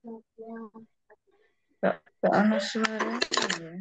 Gak ono suara ya.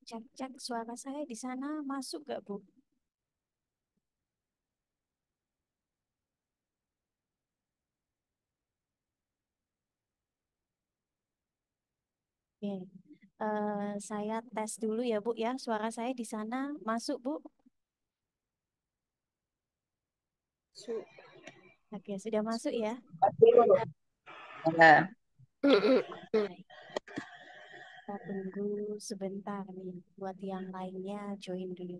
Cek-cek suara saya di sana masuk gak, Bu? Oke. Saya tes dulu ya, Bu ya. Suara saya di sana masuk, Bu? Oke, sudah masuk ya. Ya. Baik. Kita tunggu sebentar nih buat yang lainnya join dulu.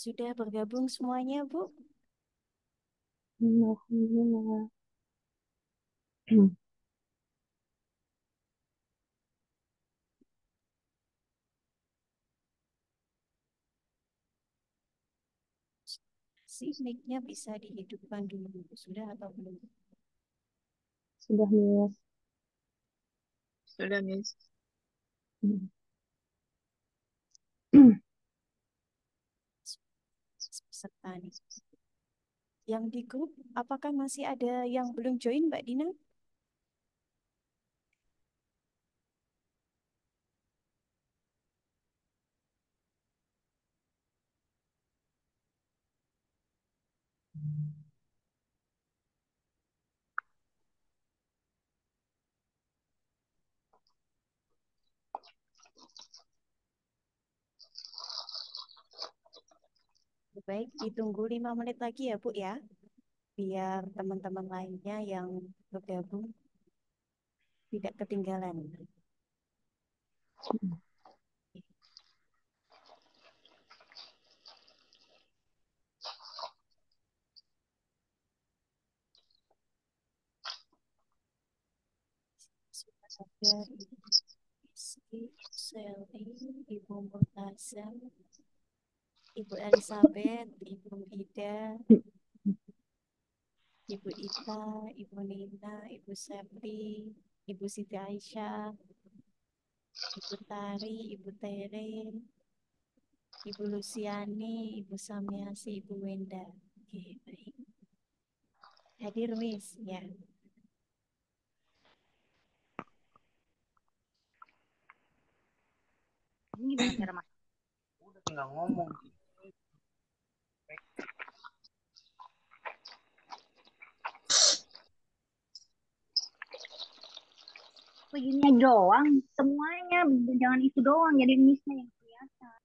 Sudah bergabung semuanya, Bu? Alhamdulillah. Si mic-nya bisa dihidupkan dulu. Sudah atau belum? Sudah Miss. Sudah, Miss. Peserta nih. Yang di grup, apakah masih ada yang belum join, Mbak Dina? Baik, ditunggu 5 menit lagi ya, Bu ya. Biar teman-teman lainnya yang bergabung tidak ketinggalan. Sudah ada Ibu Rizky, Selly, Ibu Murtaza, Ibu Elizabeth, Ibu Ida, Ibu Ita, Ibu Nina, Ibu Sepri, Ibu Siti Aisyah, Ibu Tari, Ibu Tere, Ibu Luciani, Ibu Samiasi, Ibu Wenda. Oke, baik. Hadir, Miss. Ya. Ini gimana cara mas? Udah tinggal ngomong. Begini doang, semuanya jangan itu doang, jadi missnya yang kelihatan.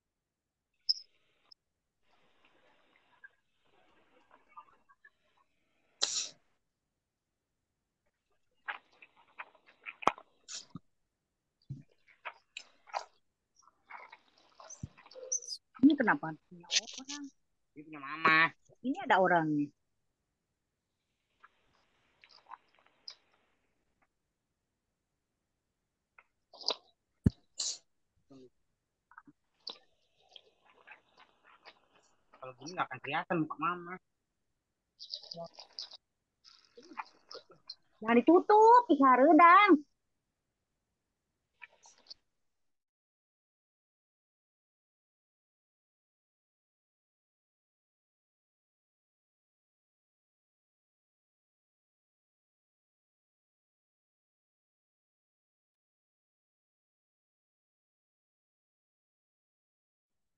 Ini kenapa punya orang? Ini punya mama. Ini ada orangnya. Kalau gini nggak akan kelihatan muka mama. Jangan ditutup, Iha redang.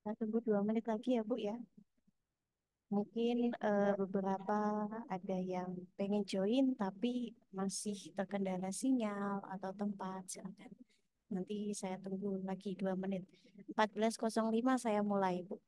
Kita tunggu 2 menit lagi ya, Bu ya. Mungkin beberapa ada yang pengen join tapi masih terkendala sinyal atau tempat. Silakan. Nanti saya tunggu lagi 2 menit. 14.05 saya mulai, Bu.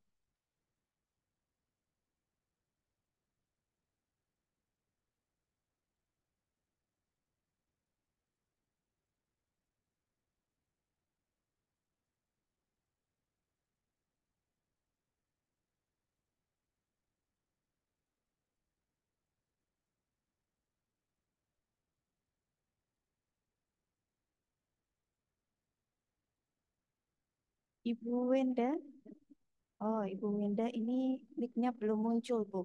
Ibu Wenda. Oh, Ibu Wenda ini mic-nya belum muncul, Bu.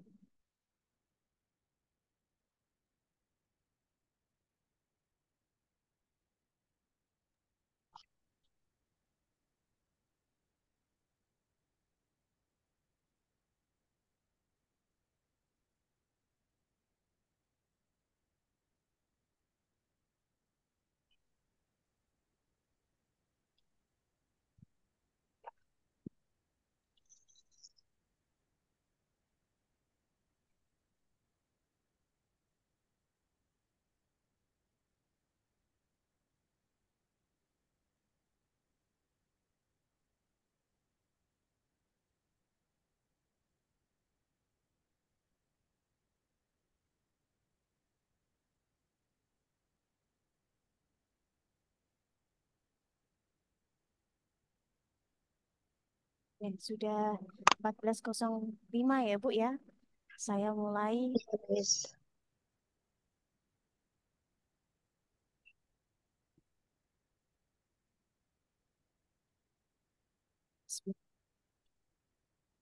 Sudah 14.05 ya, Bu ya. Saya mulai. Miss.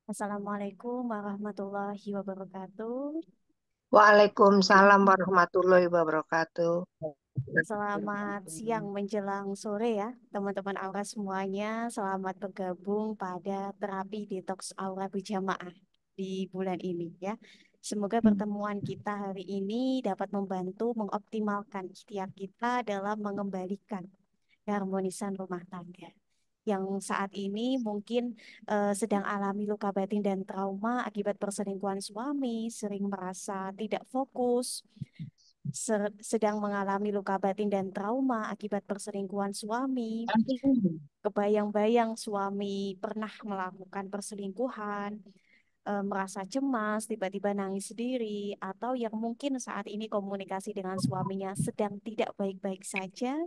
Assalamualaikum warahmatullahi wabarakatuh. Waalaikumsalam warahmatullahi wabarakatuh. Selamat siang menjelang sore ya, teman-teman Aura semuanya. Selamat bergabung pada terapi detox Aura berjamaah di bulan ini ya. Semoga pertemuan kita hari ini dapat membantu mengoptimalkan ikhtiar kita dalam mengembalikan keharmonisan rumah tangga yang saat ini mungkin sedang alami luka batin dan trauma akibat perselingkuhan suami, sering merasa tidak fokus, sedang mengalami luka batin dan trauma akibat perselingkuhan suami, kebayang-bayang suami pernah melakukan perselingkuhan, merasa cemas, tiba-tiba nangis sendiri, atau yang mungkin saat ini komunikasi dengan suaminya sedang tidak baik-baik saja,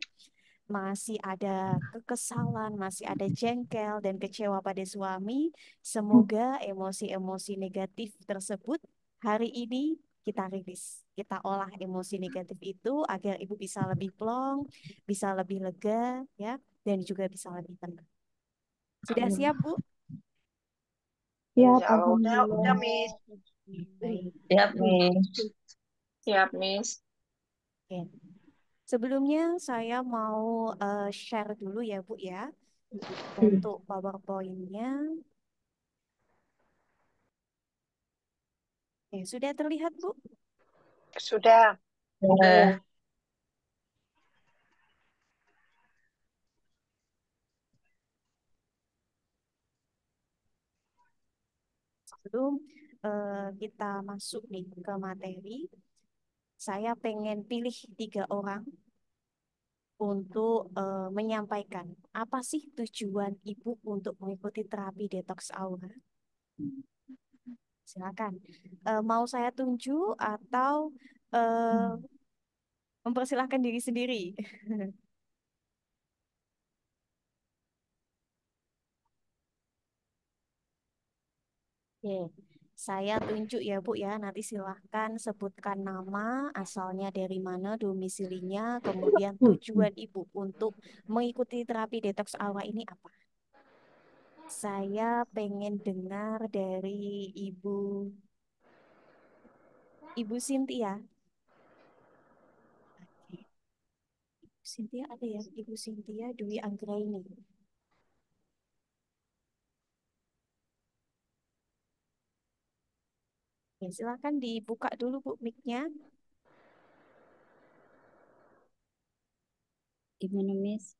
masih ada kekesalan, masih ada jengkel dan kecewa pada suami. Semoga emosi-emosi negatif tersebut hari ini kita rilis. Kita olah emosi negatif itu agar ibu bisa lebih plong, bisa lebih lega, ya, dan juga bisa lebih tenang. Sudah siap, Bu? Ya, Ya Allah, udah Miss. Baik. siap, Miss. Siap, Miss. Oke. Sebelumnya saya mau share dulu ya, Bu ya, untuk PowerPoint-nya. Sudah terlihat, Bu? Sudah. Ya. Sebelum kita masuk nih ke materi, saya pengen pilih 3 orang untuk menyampaikan apa sih tujuan Ibu untuk mengikuti terapi detox aura. Silakan. Mau saya tunjuk atau mempersilahkan diri sendiri? Oke, saya tunjuk ya Bu ya. Nanti silahkan sebutkan nama, asalnya dari mana, domisilinya, kemudian tujuan Ibu untuk mengikuti terapi detox aura ini apa. Saya pengen dengar dari Ibu Ibu Cynthia. Oke. Ibu Cynthia ada ya? Ibu Cynthia Dwi Anggraini. Oke, silakan dibuka dulu Bu mic-nya. Gimana, Miss?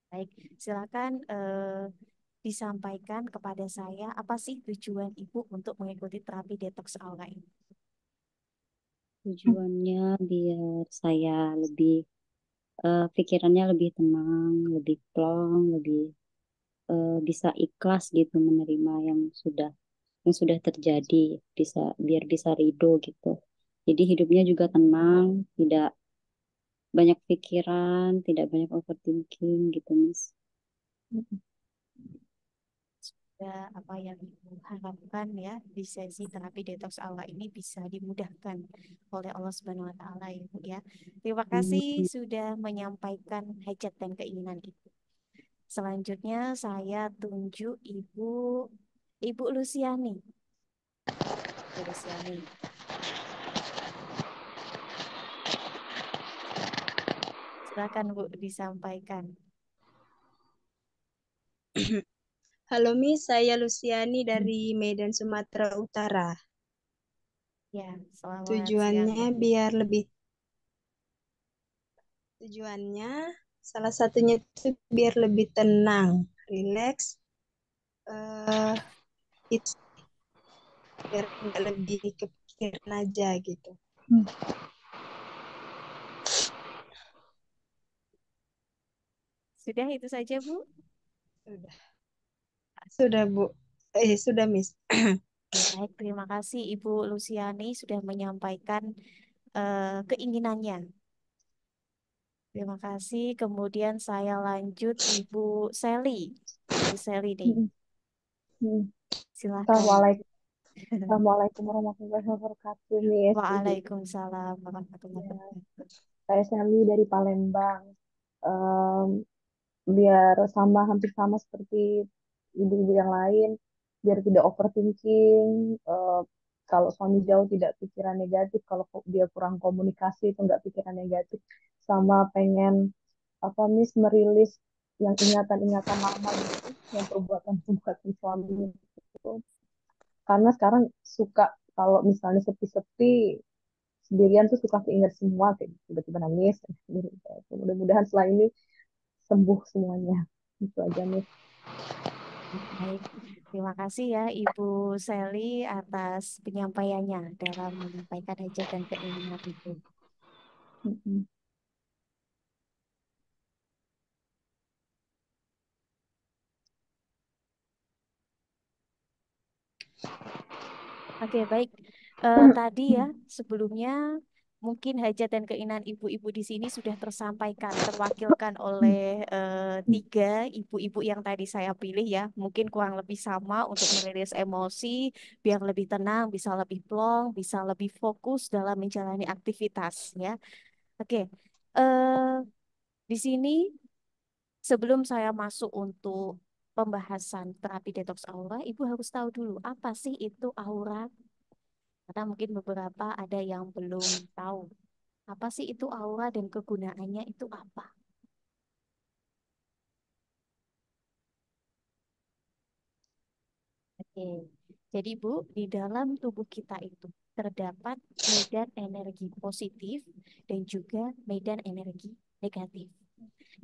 Baik, silakan disampaikan kepada saya apa sih tujuan Ibu untuk mengikuti terapi detox aura ini? Tujuannya biar saya lebih pikirannya lebih tenang, lebih plong, lebih bisa ikhlas gitu menerima yang sudah terjadi, biar bisa ridho gitu. Jadi hidupnya juga tenang, tidak banyak pikiran, tidak banyak overthinking gitu, Miss. Apa yang Ibu harapkan ya di sesi terapi detox aura ini bisa dimudahkan oleh Allah Subhanahu wa taala ya Bu ya. Terima kasih sudah menyampaikan hajat dan keinginan Ibu. Selanjutnya saya tunjuk Ibu Luciani. Ibu Luciani. Silakan Bu disampaikan. Halo Miss, saya Luciani dari Medan, Sumatera Utara. Ya, selamat Tujuannya siang. biar lebih Tujuannya salah satunya itu biar lebih tenang, rileks, itu biar nggak lebih kepikiran aja gitu. Sudah itu saja Bu? Sudah Bu. Sudah Miss. Baik, terima kasih Ibu Luciani sudah menyampaikan keinginannya. Terima kasih. Kemudian saya lanjut Ibu Sally. Bu Seli nih. Mm, mm. Silakan. Assalamualaikum warahmatullahi wabarakatuh, Miss. Ibu. Waalaikumsalam warahmatullahi Ya, wabarakatuh. saya Sally dari Palembang. Em, biar hampir sama seperti ibu-ibu yang lain, biar tidak overthinking. Kalau suami jauh tidak pikiran negatif, kalau dia kurang komunikasi itu nggak pikiran negatif. Sama pengen apa Miss merilis yang ingatan-ingatan lama gitu, yang perbuatan-perbuatan suami itu. Karena sekarang suka kalau misalnya sepi-sepi sendirian tuh suka keinget semua kayak gitu, tiba-tiba nangis. Mudah-mudahan setelah ini sembuh semuanya. Itu aja nih. Baik, terima kasih ya Ibu Seli atas penyampaiannya dalam menyampaikan hajat dan keinginan Ibu. Mm-mm. Oke, baik. Tadi ya, sebelumnya mungkin hajat dan keinginan ibu-ibu di sini sudah tersampaikan, terwakilkan oleh tiga ibu-ibu yang tadi saya pilih ya. Mungkin kurang lebih sama untuk merilis emosi, biar lebih tenang, bisa lebih plong, bisa lebih fokus dalam menjalani aktivitas ya. Oke, eh, di sini sebelum saya masuk untuk pembahasan terapi detox aura, ibu harus tahu dulu apa sih itu aura, karena mungkin beberapa ada yang belum tahu. Apa sih itu aura dan kegunaannya itu apa? Oke. Jadi Bu, di dalam tubuh kita itu terdapat medan energi positif dan juga medan energi negatif.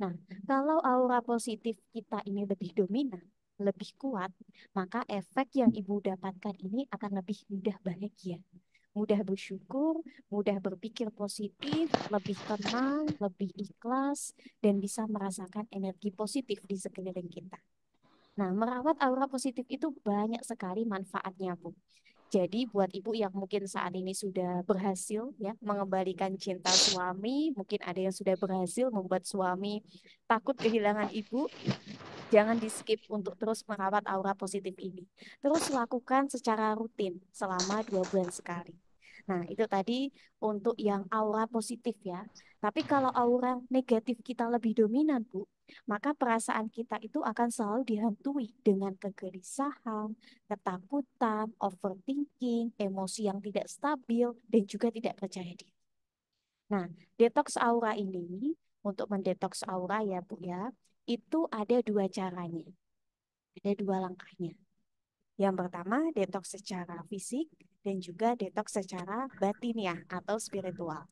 Nah, kalau aura positif kita ini lebih dominan, lebih kuat, maka efek yang Ibu dapatkan ini akan lebih mudah bahagia, mudah bersyukur, mudah berpikir positif, lebih tenang, lebih ikhlas, dan bisa merasakan energi positif di sekeliling kita. Nah, merawat aura positif itu banyak sekali manfaatnya, Bu. Jadi buat ibu yang mungkin saat ini sudah berhasil ya mengembalikan cinta suami, mungkin ada yang sudah berhasil membuat suami takut kehilangan ibu, jangan di skip untuk terus merawat aura positif ini. Terus lakukan secara rutin selama 2 bulan sekali. Nah, itu tadi untuk yang aura positif ya. Tapi kalau aura negatif kita lebih dominan, Bu, maka perasaan kita itu akan selalu dihantui dengan kegelisahan, ketakutan, overthinking, emosi yang tidak stabil, dan juga tidak percaya diri. Nah, detox aura ini, untuk mendetoks aura ya Bu ya, itu ada 2 caranya, ada 2 langkahnya. Yang pertama, detox secara fisik dan juga detox secara batiniah atau spiritual.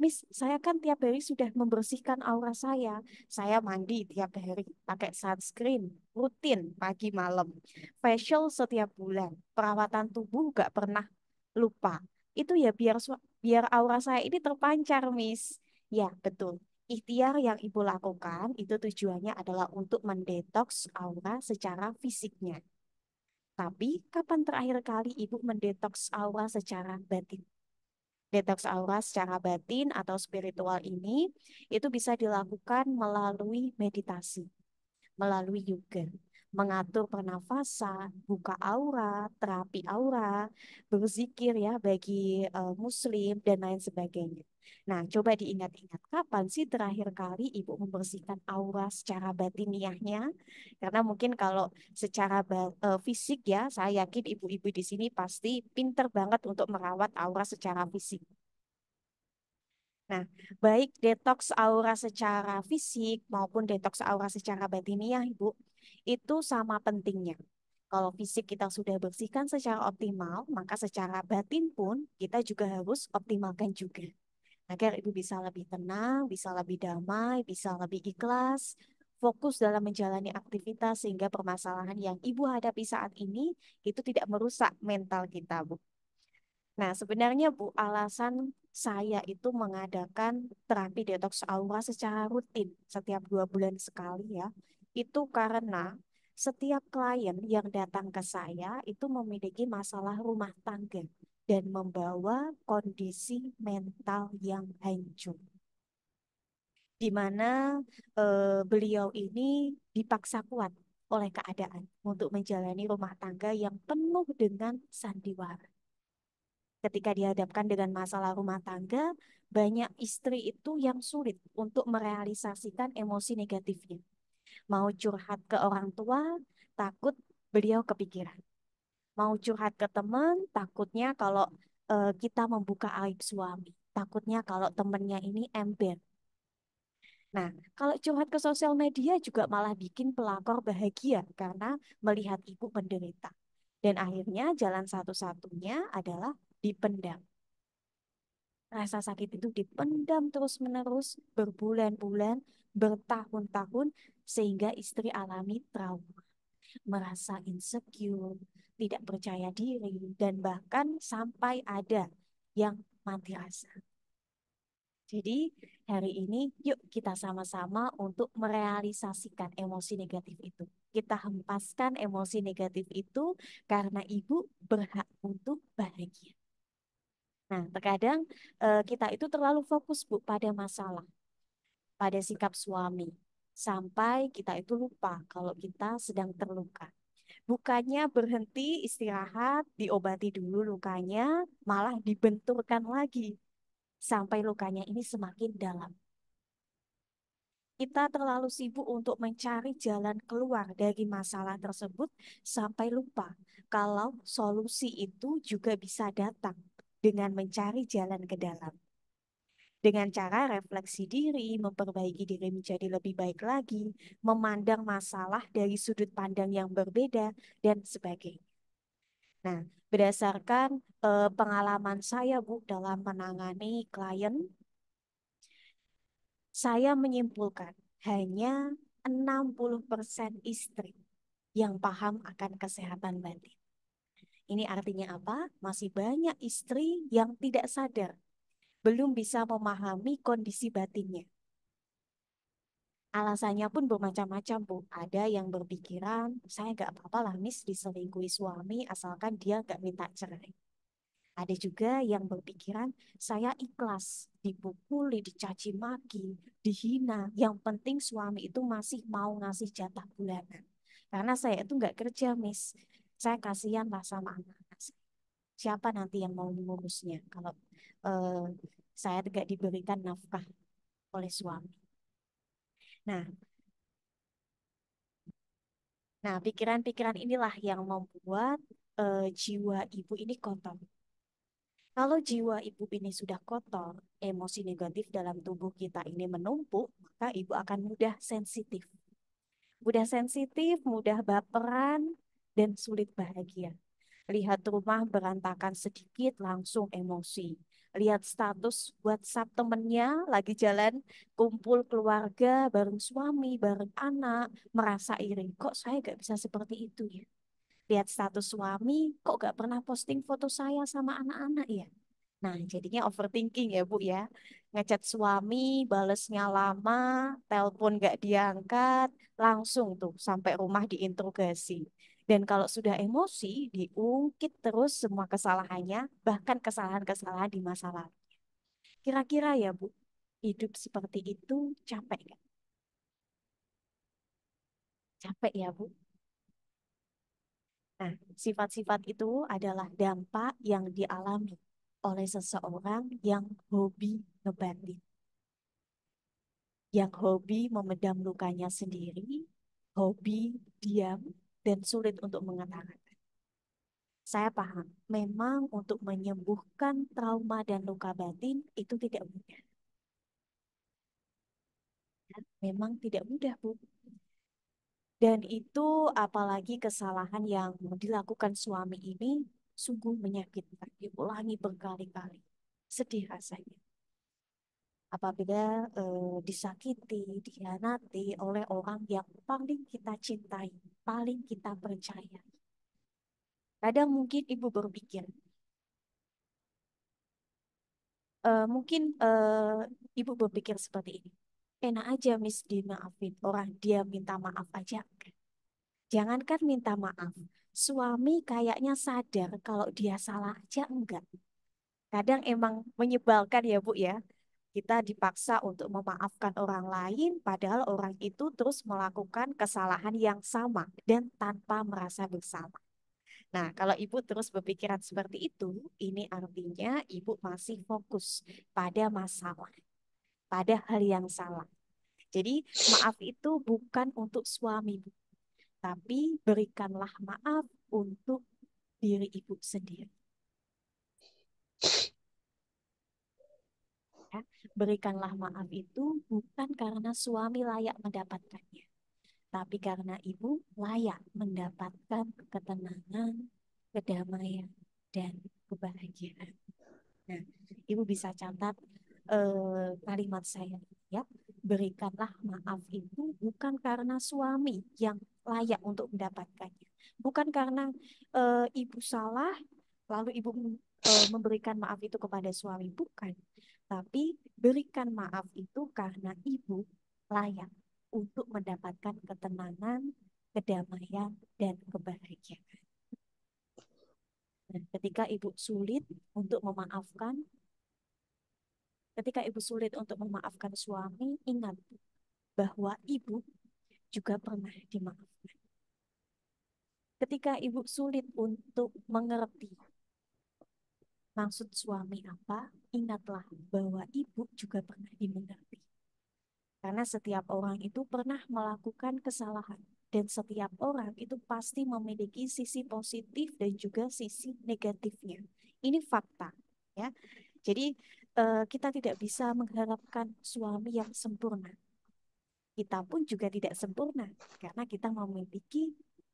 Miss, saya kan tiap hari sudah membersihkan aura saya. Saya mandi tiap hari, pakai sunscreen, rutin pagi malam. Facial setiap bulan, perawatan tubuh gak pernah lupa. Itu ya biar aura saya ini terpancar, Miss. Ya, betul. Ikhtiar yang Ibu lakukan itu tujuannya adalah untuk mendetoks aura secara fisiknya. Tapi kapan terakhir kali Ibu mendetoks aura secara batin? Detox aura secara batin atau spiritual ini itu bisa dilakukan melalui meditasi, melalui yoga, mengatur pernafasan, buka aura, terapi aura, berzikir ya bagi muslim dan lain sebagainya. Nah, coba diingat-ingat kapan sih terakhir kali Ibu membersihkan aura secara batiniahnya? Karena mungkin kalau secara fisik ya, saya yakin ibu-ibu di sini pasti pinter banget untuk merawat aura secara fisik. Nah, baik detox aura secara fisik maupun detox aura secara batiniah, Ibu, itu sama pentingnya. Kalau fisik kita sudah bersihkan secara optimal, maka secara batin pun kita juga harus optimalkan juga. Agar Ibu bisa lebih tenang, bisa lebih damai, bisa lebih ikhlas, fokus dalam menjalani aktivitas sehingga permasalahan yang Ibu hadapi saat ini itu tidak merusak mental kita, Bu. Nah, sebenarnya Bu, alasan saya itu mengadakan terapi detox aura secara rutin setiap 2 bulan sekali ya, itu karena setiap klien yang datang ke saya itu memiliki masalah rumah tangga dan membawa kondisi mental yang hancur, di mana beliau ini dipaksa kuat oleh keadaan untuk menjalani rumah tangga yang penuh dengan sandiwara. Ketika dihadapkan dengan masalah rumah tangga, banyak istri itu yang sulit untuk merealisasikan emosi negatifnya. Mau curhat ke orang tua, takut beliau kepikiran. Mau curhat ke teman, takutnya kalau kita membuka aib suami. Takutnya kalau temennya ini ember. Nah, kalau curhat ke sosial media juga malah bikin pelakor bahagia karena melihat ibu menderita. Dan akhirnya jalan satu-satunya adalah dipendam. Rasa sakit itu dipendam terus-menerus berbulan-bulan, bertahun-tahun, sehingga istri alami trauma, merasa insecure, tidak percaya diri, dan bahkan sampai ada yang mati rasa. Jadi hari ini yuk kita sama-sama untuk merealisasikan emosi negatif itu. Kita hempaskan emosi negatif itu karena ibu berhak untuk bahagia. Nah, terkadang kita itu terlalu fokus Bu pada masalah, pada sikap suami. Sampai kita itu lupa kalau kita sedang terluka. Bukannya berhenti istirahat, diobati dulu lukanya, malah dibenturkan lagi sampai lukanya ini semakin dalam. Kita terlalu sibuk untuk mencari jalan keluar dari masalah tersebut sampai lupa kalau solusi itu juga bisa datang dengan mencari jalan ke dalam. Dengan cara refleksi diri, memperbaiki diri menjadi lebih baik lagi, memandang masalah dari sudut pandang yang berbeda, dan sebagainya. Nah, berdasarkan pengalaman saya, Bu, dalam menangani klien, saya menyimpulkan hanya 60% istri yang paham akan kesehatan batin. Ini artinya apa? Masih banyak istri yang tidak sadar, belum bisa memahami kondisi batinnya. Alasannya pun bermacam-macam, Bu. Ada yang berpikiran, saya gak apa-apa lah, Miss, diselingkuhi suami asalkan dia gak minta cerai. Ada juga yang berpikiran, saya ikhlas dipukuli, dicaci maki, dihina. Yang penting suami itu masih mau ngasih jatah bulanan. Karena saya itu nggak kerja, Miss. Saya kasihan lah sama anak-anak saya. Siapa nanti yang mau mengurusnya kalau eh, saya tidak diberikan nafkah oleh suami. Nah, nah pikiran-pikiran inilah yang membuat jiwa ibu ini kotor. Kalau jiwa ibu ini sudah kotor, emosi negatif dalam tubuh kita ini menumpuk, maka ibu akan mudah sensitif. Mudah sensitif, mudah baperan, dan sulit bahagia. Lihat rumah berantakan sedikit, langsung emosi. Lihat status WhatsApp temennya, lagi jalan kumpul keluarga, bareng suami, bareng anak, merasa iri. Kok saya gak bisa seperti itu ya? Lihat status suami, kok gak pernah posting foto saya sama anak-anak ya? Nah, jadinya overthinking ya, Bu ya. Ngechat suami, balesnya lama, telepon gak diangkat, langsung tuh sampai rumah diinterogasi. Dan kalau sudah emosi, diungkit terus semua kesalahannya, bahkan kesalahan-kesalahan di masa lalu. Kira-kira ya, Bu, hidup seperti itu capek nggak? Capek ya, Bu. Nah, sifat-sifat itu adalah dampak yang dialami oleh seseorang yang hobi ngebatin, yang hobi memendam lukanya sendiri, hobi diam, dan sulit untuk mengatakan. Saya paham, memang untuk menyembuhkan trauma dan luka batin itu tidak mudah. Memang tidak mudah, Bu. Dan itu apalagi kesalahan yang dilakukan suami ini sungguh menyakitkan, diulangi berkali-kali. Sedih rasanya. Apabila disakiti, dikhianati oleh orang yang paling kita cintai, paling kita percaya. Kadang mungkin ibu berpikir, mungkin ibu berpikir seperti ini. Enak aja Miss dimaafin, orang dia minta maaf aja. Jangankan minta maaf, suami kayaknya sadar kalau dia salah aja enggak. Kadang emang menyebalkan ya Bu ya. Kita dipaksa untuk memaafkan orang lain, padahal orang itu terus melakukan kesalahan yang sama dan tanpa merasa bersalah. Nah, kalau ibu terus berpikiran seperti itu, ini artinya ibu masih fokus pada masalah, pada hal yang salah. Jadi, maaf itu bukan untuk suami, Bu, tapi berikanlah maaf untuk diri ibu sendiri. Ya, berikanlah maaf itu bukan karena suami layak mendapatkannya, tapi karena ibu layak mendapatkan ketenangan, kedamaian, dan kebahagiaan. Nah, ibu bisa catat kalimat saya ya. Berikanlah maaf itu bukan karena suami yang layak untuk mendapatkannya. Bukan karena ibu salah, lalu ibu memberikan maaf itu kepada suami, bukan. Tapi berikan maaf itu karena ibu layak untuk mendapatkan ketenangan, kedamaian, dan kebahagiaan. Nah, ketika ibu sulit untuk memaafkan suami, ingat bahwa ibu juga pernah dimaafkan. Ketika ibu sulit untuk mengerti maksud suami apa, ingatlah bahwa ibu juga pernah dimengerti. Karena setiap orang itu pernah melakukan kesalahan. Dan setiap orang itu pasti memiliki sisi positif dan juga sisi negatifnya. Ini fakta, ya. Jadi kita tidak bisa mengharapkan suami yang sempurna. Kita pun juga tidak sempurna karena kita memiliki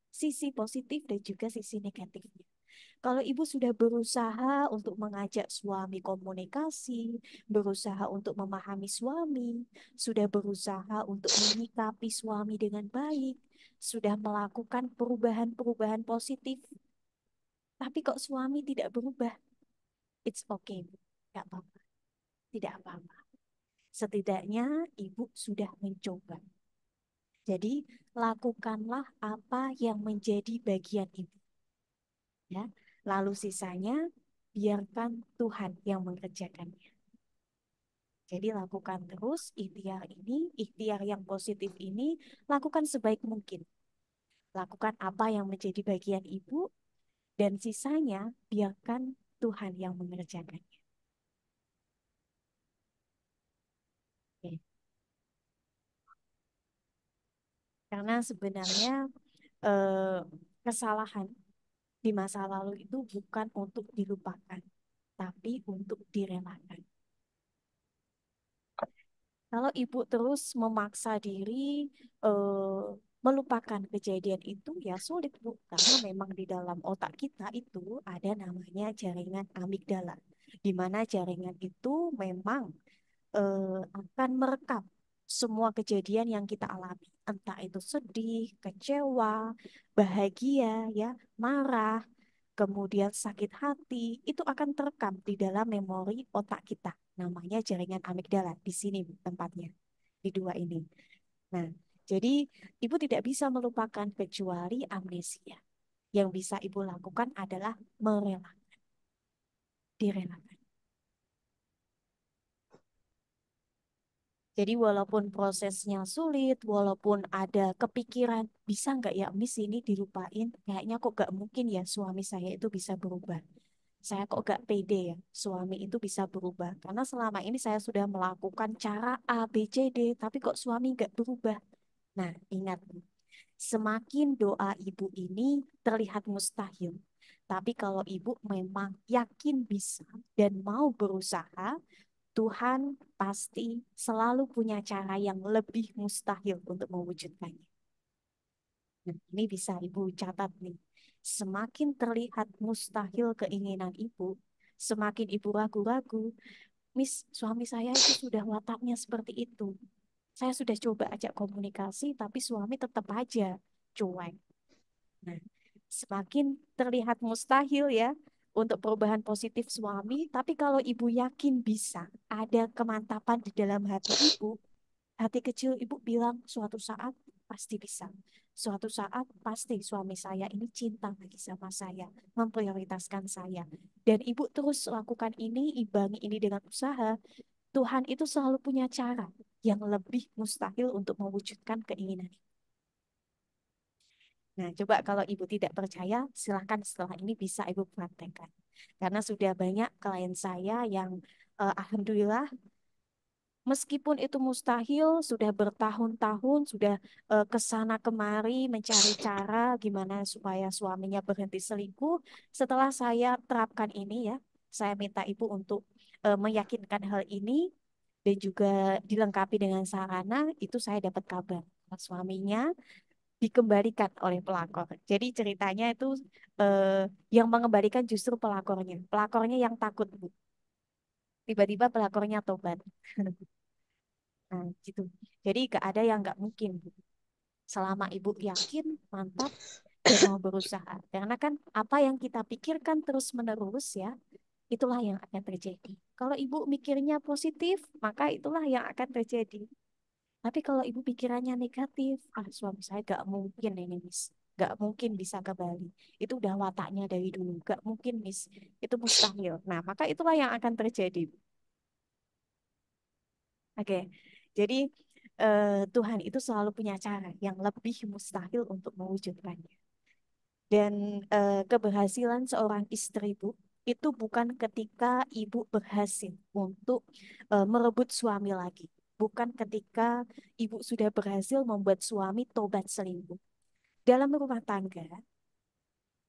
sisi positif dan juga sisi negatifnya. Kalau ibu sudah berusaha untuk mengajak suami komunikasi, berusaha untuk memahami suami, sudah berusaha untuk menyikapi suami dengan baik, sudah melakukan perubahan-perubahan positif, tapi kok suami tidak berubah, it's okay, nggak apa-apa, tidak apa-apa. Setidaknya ibu sudah mencoba. Jadi lakukanlah apa yang menjadi bagian ibu, ya. Lalu sisanya biarkan Tuhan yang mengerjakannya. Jadi lakukan terus ikhtiar yang positif ini, lakukan sebaik mungkin. Lakukan apa yang menjadi bagian ibu, dan sisanya biarkan Tuhan yang mengerjakannya. Oke. Karena sebenarnya eh, kesalahan di masa lalu itu bukan untuk dilupakan, tapi untuk direlakan. Kalau ibu terus memaksa diri melupakan kejadian itu, ya sulit, Bu, karena memang di dalam otak kita itu ada namanya jaringan amigdala, di mana jaringan itu memang akan merekam semua kejadian yang kita alami, entah itu sedih, kecewa, bahagia, ya, marah, kemudian sakit hati, itu akan terekam di dalam memori otak kita. Namanya jaringan amigdala, di sini tempatnya, di dua ini. Nah, jadi ibu tidak bisa melupakan kecuali amnesia. Yang bisa ibu lakukan adalah merelakan, direlakan. Jadi walaupun prosesnya sulit, walaupun ada kepikiran, bisa nggak ya Miss ini dilupain? Kayaknya kok nggak mungkin ya suami saya itu bisa berubah. Saya kok gak pede ya suami itu bisa berubah. Karena selama ini saya sudah melakukan cara A, B, C, D, tapi kok suami gak berubah. Nah, ingat, semakin doa ibu ini terlihat mustahil. Tapi kalau ibu memang yakin bisa dan mau berusaha, Tuhan pasti selalu punya cara yang lebih mustahil untuk mewujudkannya. Nah, ini bisa ibu catat nih. Semakin terlihat mustahil keinginan ibu, semakin ibu ragu-ragu. Miss, suami saya itu sudah wataknya seperti itu. Saya sudah coba ajak komunikasi, tapi suami tetap aja cuek. Nah, semakin terlihat mustahil ya untuk perubahan positif suami, tapi kalau ibu yakin bisa, ada kemantapan di dalam hati ibu, hati kecil ibu bilang suatu saat pasti bisa. Suatu saat pasti suami saya ini cinta lagi sama saya, memprioritaskan saya. Dan ibu terus lakukan ini, imbangi ini dengan usaha, Tuhan itu selalu punya cara yang lebih mustahil untuk mewujudkan keinginan. Nah, coba kalau Ibu tidak percaya, silahkan setelah ini bisa Ibu praktekkan. Karena sudah banyak klien saya yang alhamdulillah, meskipun itu mustahil, sudah bertahun-tahun, sudah ke sana kemari mencari cara gimana supaya suaminya berhenti selingkuh. Setelah saya terapkan ini ya, saya minta Ibu untuk meyakinkan hal ini dan juga dilengkapi dengan sarana, itu saya dapat kabar. Suaminya dikembalikan oleh pelakor. Jadi ceritanya itu yang mengembalikan justru pelakornya. Pelakornya yang takut, Bu. Tiba-tiba pelakornya tobat. Nah, gitu. Jadi gak ada yang gak mungkin, Bu. Selama Ibu yakin, mantap, dan mau berusaha. Karena kan apa yang kita pikirkan terus-menerus ya, itulah yang akan terjadi. Kalau Ibu mikirnya positif, maka itulah yang akan terjadi. Tapi kalau ibu pikirannya negatif, suami saya gak mungkin ini, Miss. Gak mungkin bisa ke Bali. Itu udah wataknya dari dulu. Gak mungkin, Miss. Itu mustahil. Nah, maka itulah yang akan terjadi. Oke. Jadi, Tuhan itu selalu punya cara yang lebih mustahil untuk mewujudkannya. Dan keberhasilan seorang istri, Bu, itu bukan ketika ibu berhasil untuk merebut suami lagi. Bukan ketika ibu sudah berhasil membuat suami tobat selingkuh. Dalam rumah tangga,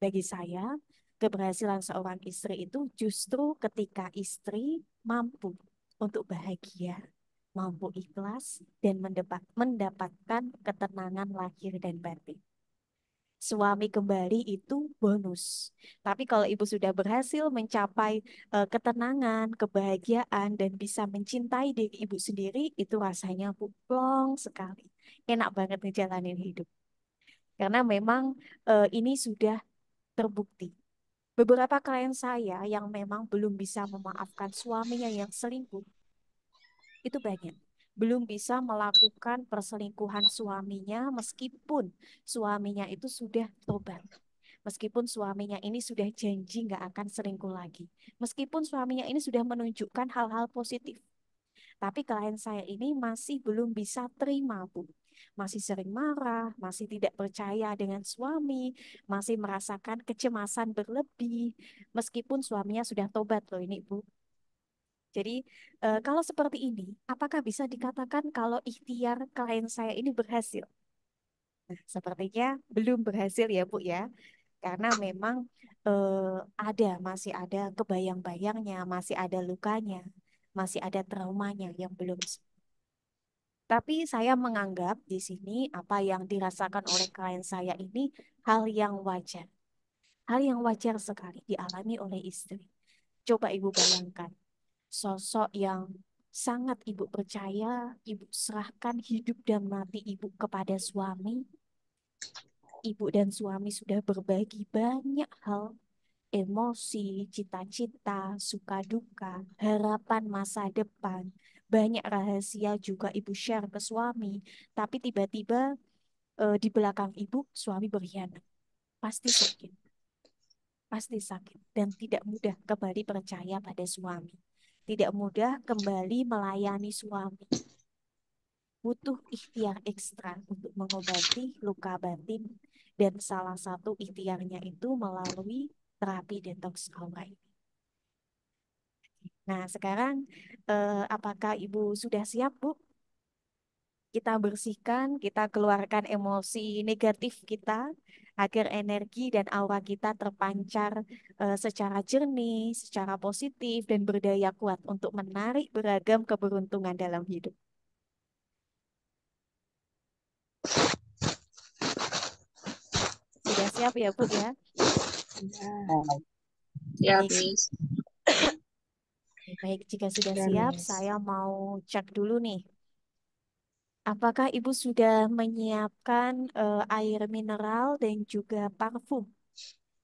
bagi saya, keberhasilan seorang istri itu justru ketika istri mampu untuk bahagia, mampu ikhlas, dan mendapatkan ketenangan lahir dan batin. Suami kembali itu bonus. Tapi kalau ibu sudah berhasil mencapai ketenangan, kebahagiaan, dan bisa mencintai diri ibu sendiri, itu rasanya plong sekali. Enak banget ngejalanin hidup. Karena memang ini sudah terbukti. Beberapa klien saya yang memang belum bisa memaafkan suaminya yang selingkuh, itu banyak. Belum bisa melakukan perselingkuhan suaminya meskipun suaminya itu sudah tobat. Meskipun suaminya ini sudah janji nggak akan selingkuh lagi. Meskipun suaminya ini sudah menunjukkan hal-hal positif. Tapi klien saya ini masih belum bisa terima, Bu. Masih sering marah, masih tidak percaya dengan suami, masih merasakan kecemasan berlebih. Meskipun suaminya sudah tobat loh ini, Bu. Jadi kalau seperti ini, apakah bisa dikatakan kalau ikhtiar klien saya ini berhasil? Nah, sepertinya belum berhasil ya, Bu ya. Karena memang masih ada kebayang-bayangnya, masih ada lukanya, masih ada traumanya yang belum. Tapi saya menganggap di sini apa yang dirasakan oleh klien saya ini hal yang wajar. Hal yang wajar sekali dialami oleh istri. Coba ibu bayangkan, sosok yang sangat ibu percaya, ibu serahkan hidup dan mati ibu kepada suami. Ibu dan suami sudah berbagi banyak hal, emosi, cita-cita, suka duka, harapan masa depan. Banyak rahasia juga ibu share ke suami. Tapi tiba-tiba di belakang ibu, suami berkhianat. Pasti sakit. Pasti sakit. Dan tidak mudah kembali percaya pada suami. Tidak mudah kembali melayani suami. Butuh ikhtiar ekstra untuk mengobati luka batin. Dan salah satu ikhtiarnya itu melalui terapi detox aura ini. Nah, sekarang apakah Ibu sudah siap, Bu? Kita bersihkan, kita keluarkan emosi negatif kita agar energi dan aura kita terpancar secara jernih, secara positif, dan berdaya kuat untuk menarik beragam keberuntungan dalam hidup. Sudah siap ya, Bu ya? Siap, Baik. Miss. Baik, jika sudah Ya, siap, Miss. saya mau cek dulu nih. Apakah Ibu sudah menyiapkan air mineral dan juga parfum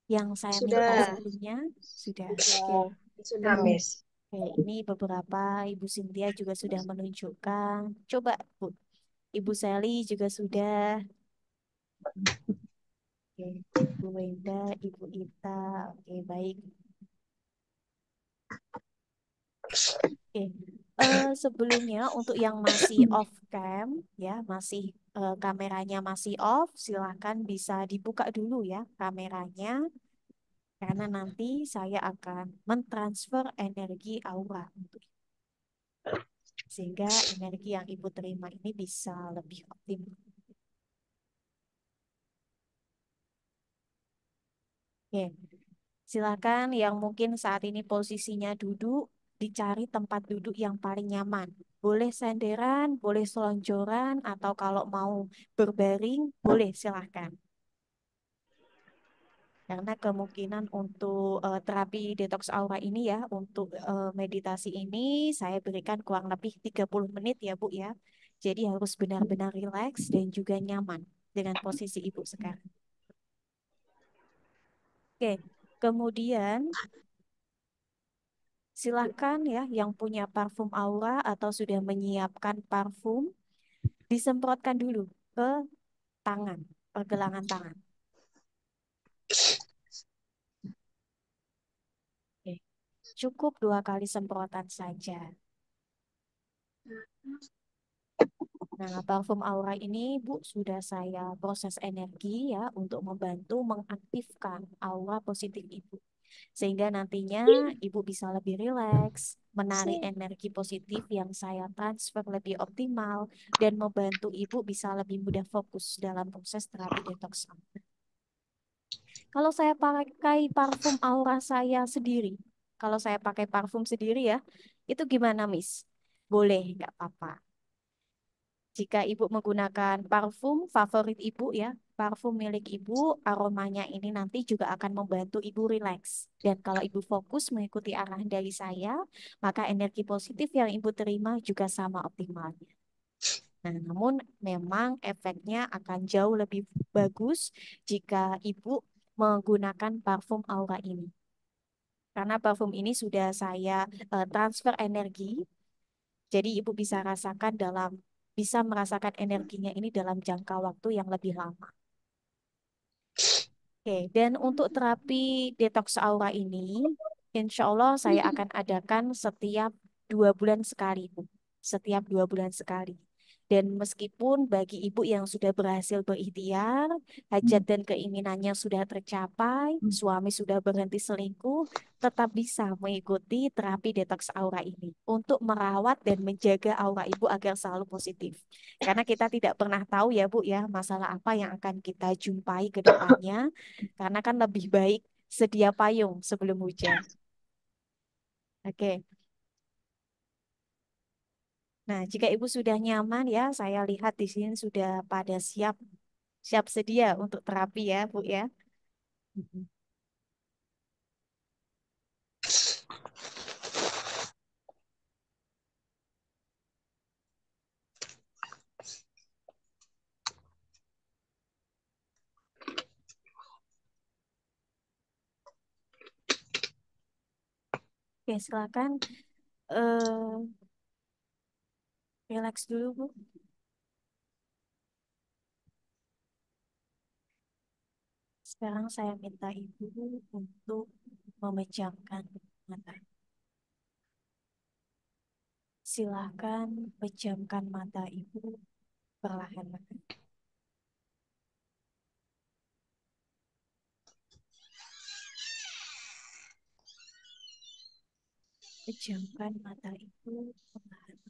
yang saya minta Sudah. sebelumnya? Sudah. Ya, Oke. Sudah, Miss. Oke, ini beberapa Ibu Cynthia juga sudah menunjukkan. Coba, Bu. Ibu Sally juga sudah. Oke. Ibu Wenda, Ibu Ita. Oke, baik. Oke. Sebelumnya untuk yang masih off cam ya, masih kameranya masih off, silakan bisa dibuka dulu ya kameranya karena nanti saya akan mentransfer energi aura untuk sehingga energi yang Ibu terima ini bisa lebih optimal. Oke, silakan yang mungkin saat ini posisinya duduk, dicari tempat duduk yang paling nyaman. Boleh senderan, boleh selonjoran, atau kalau mau berbaring, boleh silahkan. Karena kemungkinan untuk terapi detox aura ini ya, untuk meditasi ini saya berikan kurang lebih 30 menit ya Bu ya. Jadi harus benar-benar rileks dan juga nyaman dengan posisi Ibu sekarang. Oke, kemudian silakan ya yang punya parfum aura atau sudah menyiapkan parfum, disemprotkan dulu ke tangan, pergelangan tangan. Oke, cukup 2 kali semprotan saja. Nah, parfum aura ini, Bu, sudah saya proses energi ya untuk membantu mengaktifkan aura positif Ibu. Sehingga nantinya Ibu bisa lebih rileks, menarik energi positif yang saya transfer lebih optimal, dan membantu Ibu bisa lebih mudah fokus dalam proses terapi detox aura. Kalau saya pakai parfum aura saya sendiri, kalau saya pakai parfum sendiri ya, itu gimana, Miss? Boleh, nggak apa-apa. Jika Ibu menggunakan parfum favorit Ibu ya, parfum milik Ibu, aromanya ini nanti juga akan membantu Ibu rileks. Dan kalau Ibu fokus mengikuti arahan dari saya, maka energi positif yang Ibu terima juga sama optimalnya. Nah, namun memang efeknya akan jauh lebih bagus jika Ibu menggunakan parfum aura ini. Karena parfum ini sudah saya transfer energi, jadi Ibu bisa merasakan energinya ini dalam jangka waktu yang lebih lama. Oke, dan untuk terapi detox aura ini, insya Allah saya akan adakan setiap 2 bulan sekali, Bu. Setiap 2 bulan sekali. Dan meskipun bagi ibu yang sudah berhasil berikhtiar, hajat dan keinginannya sudah tercapai, suami sudah berhenti selingkuh, tetap bisa mengikuti terapi detox aura ini untuk merawat dan menjaga aura ibu agar selalu positif. Karena kita tidak pernah tahu ya Bu ya, masalah apa yang akan kita jumpai ke depannya, karena kan lebih baik sedia payung sebelum hujan. Oke. Nah, jika Ibu sudah nyaman ya, saya lihat di sini sudah pada siap sedia untuk terapi ya, Bu ya. Oke, silakan relax dulu, Bu. Sekarang saya minta Ibu untuk memejamkan mata. Silakan pejamkan mata Ibu perlahan-lahan. Pejamkan mata Ibu perlahan-lahan.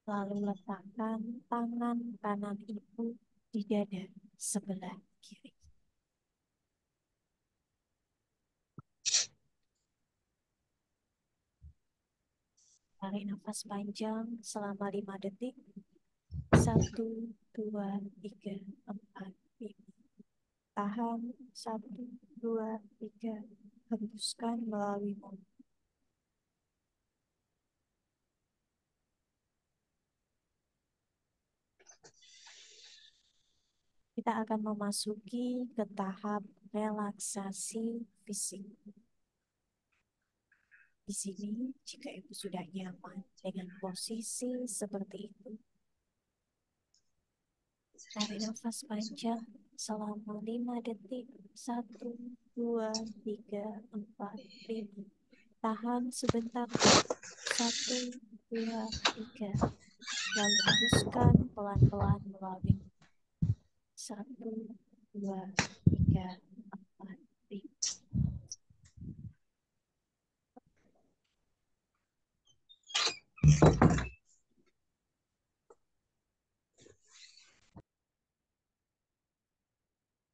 Lalu letakkan tangan kanan Ibu di dada sebelah kiri. Tarik nafas panjang selama 5 detik. 1, 2, 3, 4, 5. Tahan. 1, 2, 3. Hembuskan melalui mulut. Kita akan memasuki ke tahap relaksasi fisik. Di sini, jika Ibu sudah nyaman dengan posisi seperti itu, tarik nafas panjang selama 5 detik. 1, 2, 3, 4, 5. Tahan sebentar. 1, 2, 3. Lalu hembuskan pelan-pelan melalui 1, 2, 3, 4, 5.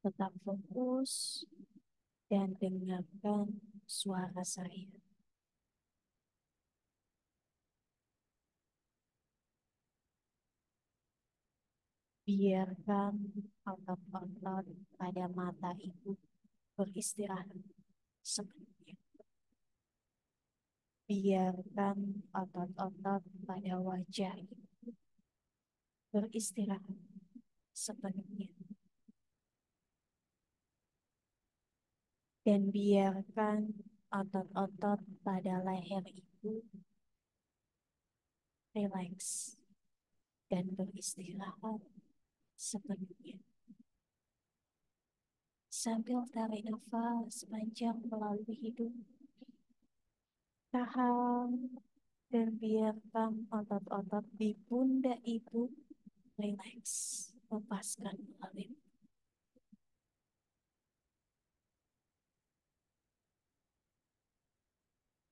Tetap fokus dan dengarkan suara saya. Biarkan otot-otot pada mata ibu beristirahat sebentar. Biarkan otot-otot pada wajah ibu beristirahat sepenuhnya. Dan biarkan otot-otot pada leher ibu rileks dan beristirahat sepenuhnya. Sambil tarik nafas panjang melalui hidung. Tahan dan biarkan otot-otot di pundak ibu rileks. Lepaskan melalui.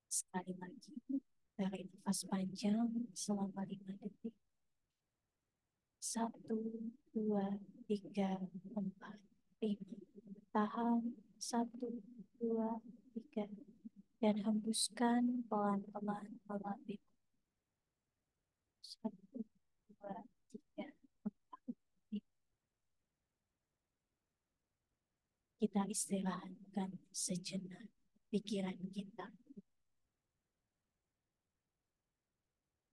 Sekali lagi, tarik nafas panjang selama 5 detik. 1, 2, 3, 4, 5. Tahan 1, 2, 3. Dan hembuskan pelan-pelan melalui 1, 2, 3, 4, 5. Kita istirahatkan sejenak pikiran kita.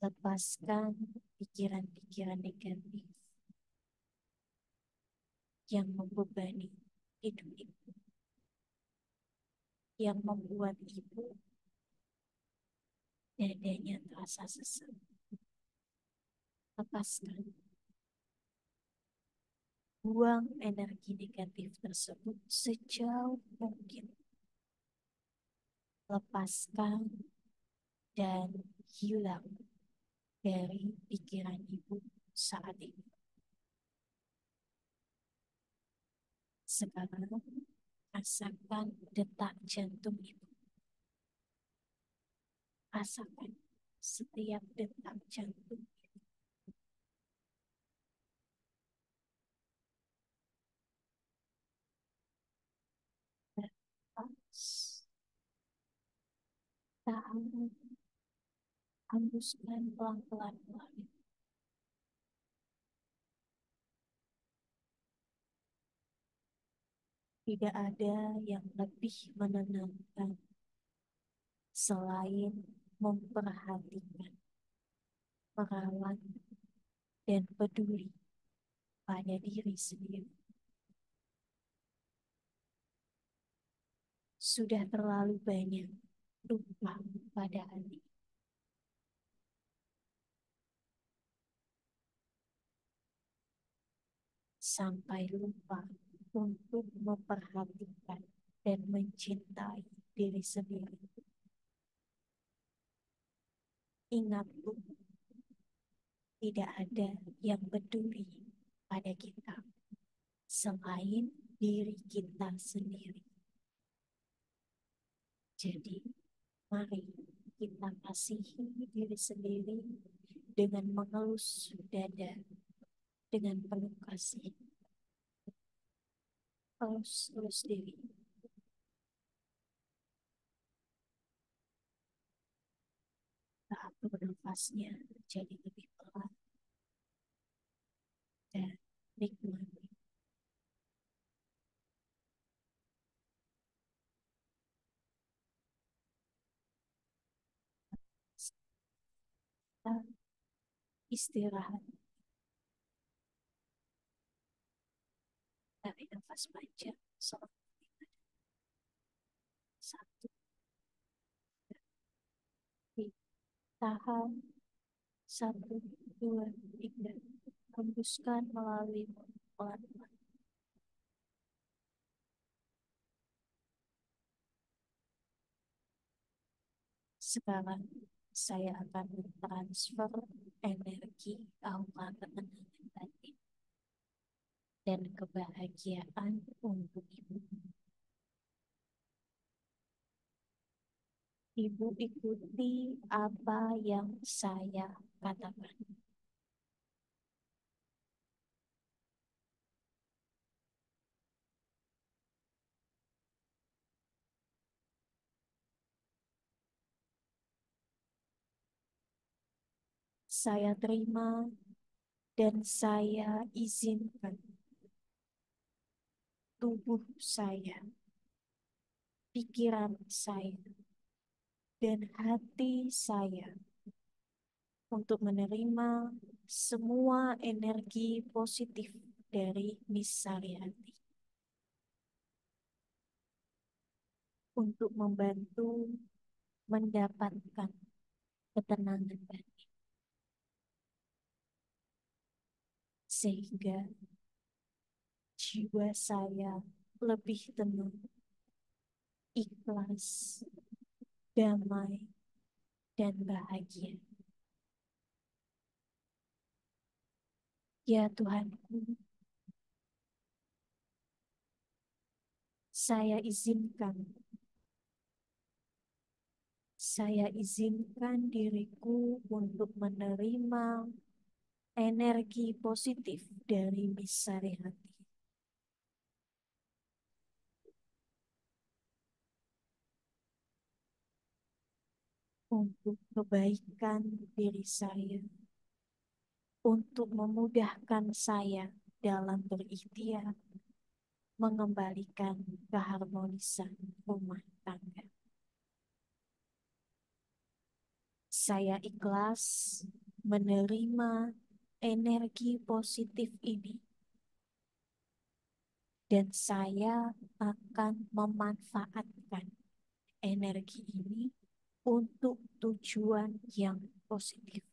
Lepaskan pikiran-pikiran negatif yang membebani hidup ibu, yang membuat ibu dadanya terasa sesak. Lepaskan. Buang energi negatif tersebut sejauh mungkin. Lepaskan dan hilang dari pikiran ibu saat ini. Sekarang rasakan detak jantung ibu. Rasakan setiap detak jantung ibu. Lepas. Tahan. Hembuskan pelan-pelan melalui. Tidak ada yang lebih menenangkan selain memperhatikan, merawat, dan peduli pada diri sendiri. Sudah terlalu banyak lupa pada hati. Sampai lupa untuk memperhatikan dan mencintai diri sendiri. Ingat, Bu, tidak ada yang peduli pada kita selain diri kita sendiri. Jadi, mari kita kasihi diri sendiri dengan mengelus dada dengan penuh kasih. Elus diri. Tahap bernafasnya jadi lebih pelan dan nikmati. Kita istirahat. Tarik nafas panjang selama 5 detik. 1, 2, tahan. 1, 2, 3. Hembuskan melalui mulut pelan-pelan. Sekarang saya akan mentransfer energi aura ketenangan batin dan kebahagiaan untuk Ibu. Ibu ikuti apa yang saya katakan. Saya terima dan saya izinkan tubuh saya, pikiran saya, dan hati saya untuk menerima semua energi positif dari Miss Sariyati untuk membantu mendapatkan ketenangan batin sehingga jiwa saya lebih tenang, ikhlas, damai, dan bahagia. Ya Tuhanku, saya izinkan diriku untuk menerima energi positif dari Miss Sariyati untuk kebaikan diri saya, untuk memudahkan saya dalam berikhtiar mengembalikan keharmonisan rumah tangga. Saya ikhlas menerima energi positif ini dan saya akan memanfaatkan energi ini untuk tujuan yang positif.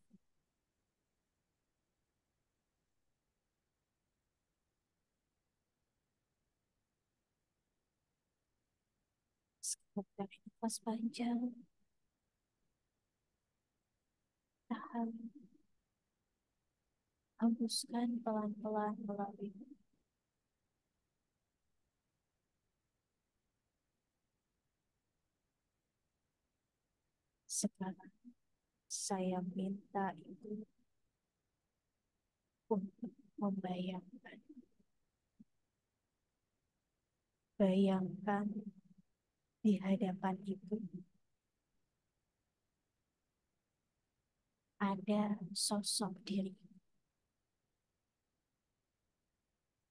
Sebentar, nafas panjang, tahan, hembuskan pelan-pelan melalui. Sekarang saya minta Ibu untuk membayangkan. Bayangkan di hadapan Ibu ada sosok diri.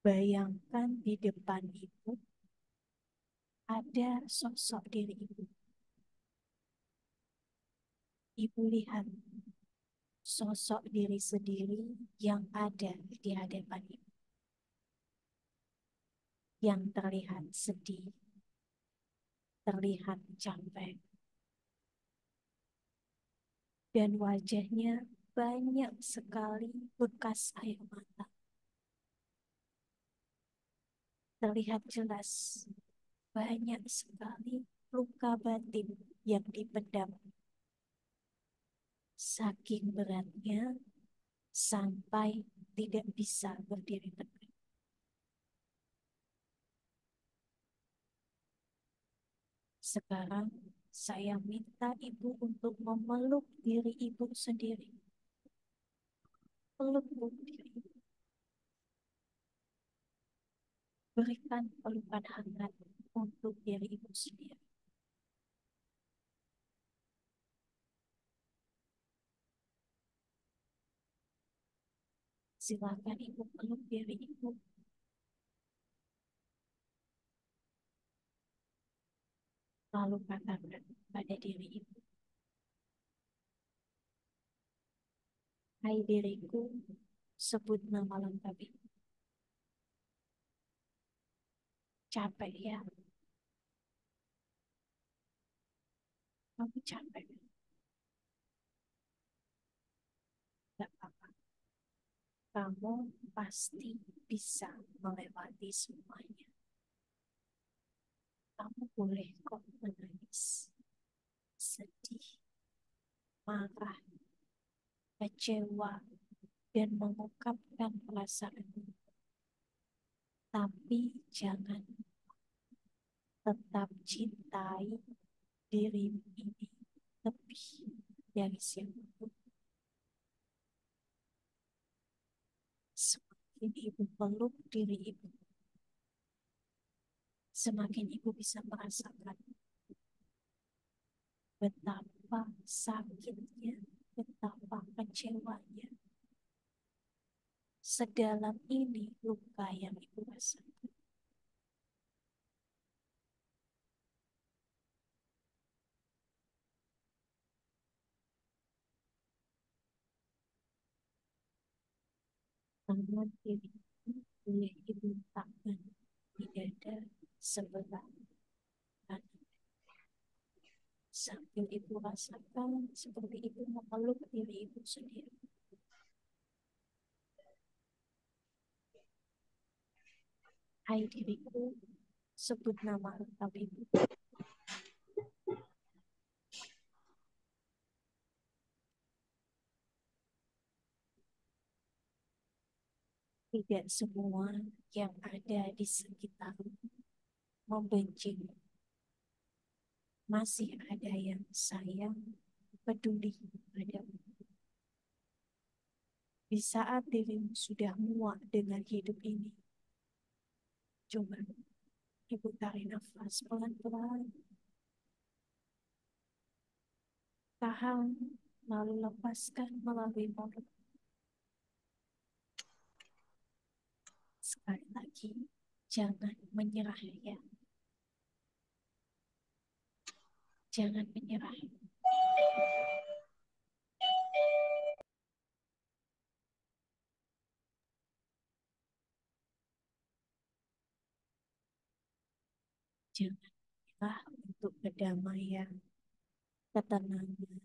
Bayangkan di depan Ibu ada sosok diri Ibu. Ibu lihat sosok diri sendiri yang ada di hadapan Ibu. Yang terlihat sedih, terlihat capek, dan wajahnya banyak sekali bekas air mata. Terlihat jelas banyak sekali luka batin yang dipendam. Saking beratnya sampai tidak bisa berdiri tegak. Sekarang saya minta Ibu untuk memeluk diri Ibu sendiri. Peluk diri Ibu. Berikan pelukan hangat untuk diri Ibu sendiri. Silakan Ibu peluk diri Ibu. Lalu katakan pada diri Ibu, hai diriku, sebut nama lengkap Ibu. Capek ya? Kamu capek? Gak apa-apa. Kamu pasti bisa melewati semuanya. Kamu boleh kok menangis, sedih, marah, kecewa, dan mengungkapkan perasaan. Tapi jangan, tetap cintai dirimu ini lebih dari siapapun. Semakin ibu peluk diri ibu, semakin ibu bisa merasakan betapa sakitnya, betapa kecewanya. Sedalam ini luka yang ibu rasakan. Tangan kiri boleh ibu letakkan di dada sebelah kanan. Sambil ibu rasakan seperti ibu memeluk diri ibu sendiri. Hai diriku, sebut nama lengkap ibu. Tidak semua yang ada di sekitar membenci. Masih ada yang sayang, peduli padamu. Di saat dirimu sudah muak dengan hidup ini, coba ibu tarik nafas pelan-pelan, tahan, lalu lepaskan melalui mulut. Sekali lagi, jangan menyerah ya. Jangan menyerah. Jangan menyerah untuk kedamaian, ketenangan,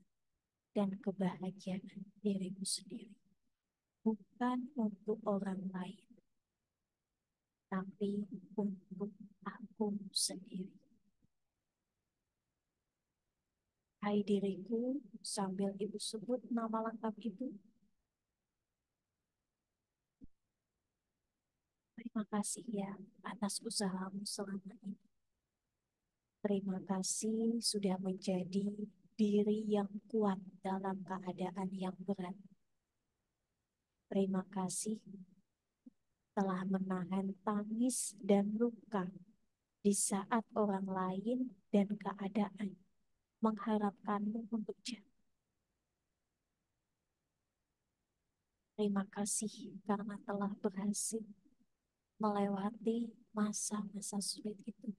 dan kebahagiaan dirimu sendiri. Bukan untuk orang lain, tapi untuk aku sendiri. Hai diriku, sambil ibu sebut nama lengkap ibu. Terima kasih ya atas usahamu selama ini. Terima kasih sudah menjadi diri yang kuat dalam keadaan yang berat. Terima kasih telah menahan tangis dan luka di saat orang lain dan keadaan mengharapkanmu untuk jatuh. Terima kasih karena telah berhasil melewati masa-masa sulit itu.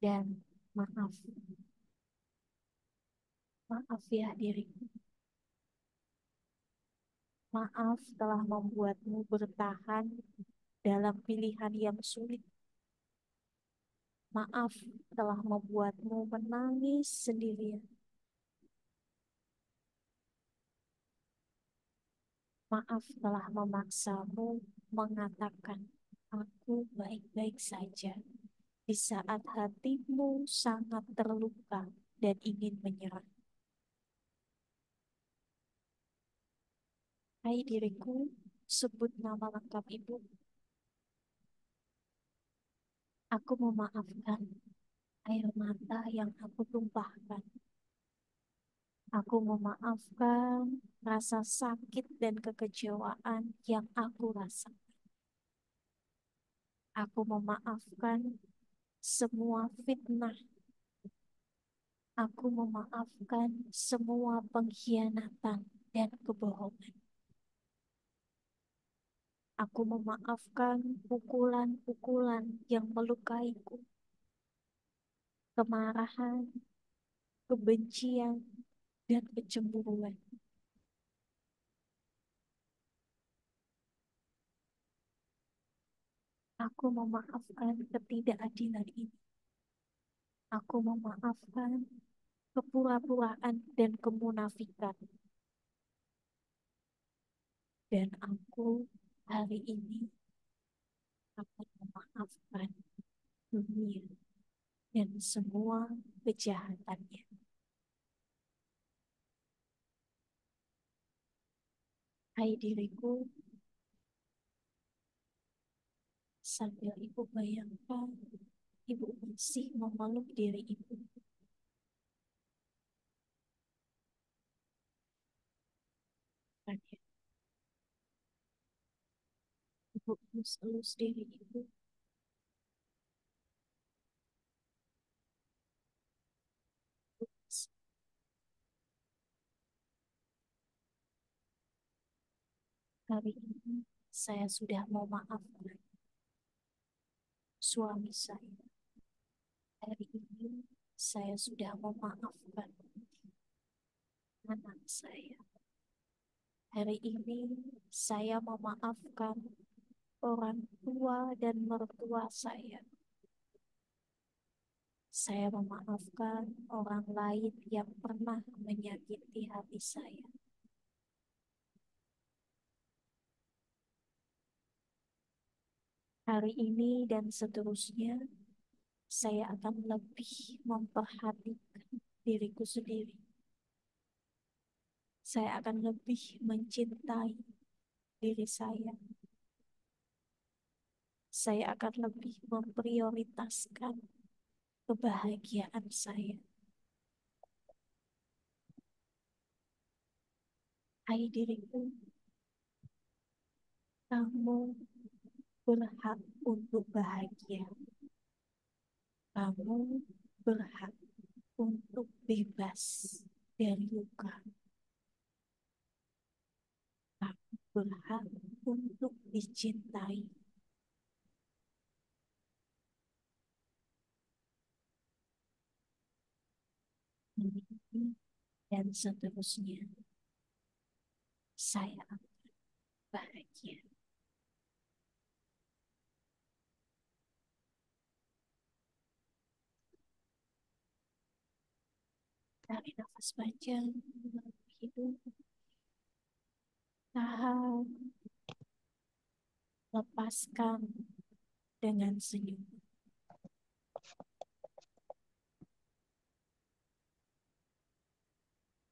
Dan maaf ya diriku. Maaf telah membuatmu bertahan dalam pilihan yang sulit. Maaf telah membuatmu menangis sendirian. Maaf telah memaksamu mengatakan, aku baik-baik saja, di saat hatimu sangat terluka dan ingin menyerah. Hai diriku, sebut nama lengkap ibu. Aku memaafkan air mata yang aku tumpahkan. Aku memaafkan rasa sakit dan kekecewaan yang aku rasakan. Aku memaafkan semua fitnah. Aku memaafkan semua pengkhianatan dan kebohongan. Aku memaafkan pukulan-pukulan yang melukaiku, kemarahan, kebencian, dan kecemburuan. Aku memaafkan ketidakadilan ini. Aku memaafkan kepura-puraan dan kemunafikan. Dan aku hari ini akan memaafkan dunia dan semua kejahatannya. Hai diriku, sambil ibu bayangkan, ibu masih memeluk diri ibu. Tanya, ibu elus-elus diri ibu. Hari ini saya sudah memaafkan suami saya. Hari ini saya sudah memaafkan anak saya. Hari ini saya memaafkan orang tua dan mertua saya. Saya memaafkan orang lain yang pernah menyakiti hati saya. Hari ini dan seterusnya, saya akan lebih memperhatikan diriku sendiri. Saya akan lebih mencintai diri saya. Saya akan lebih memprioritaskan kebahagiaan saya. Hai diriku, kamu berhak untuk bahagia. Kamu berhak untuk bebas dari luka. Kamu berhak untuk dicintai. Ini dan seterusnya. Saya akan bahagia. Tarik nafas panjang dalam hidung. Tahan. Lepaskan dengan senyum.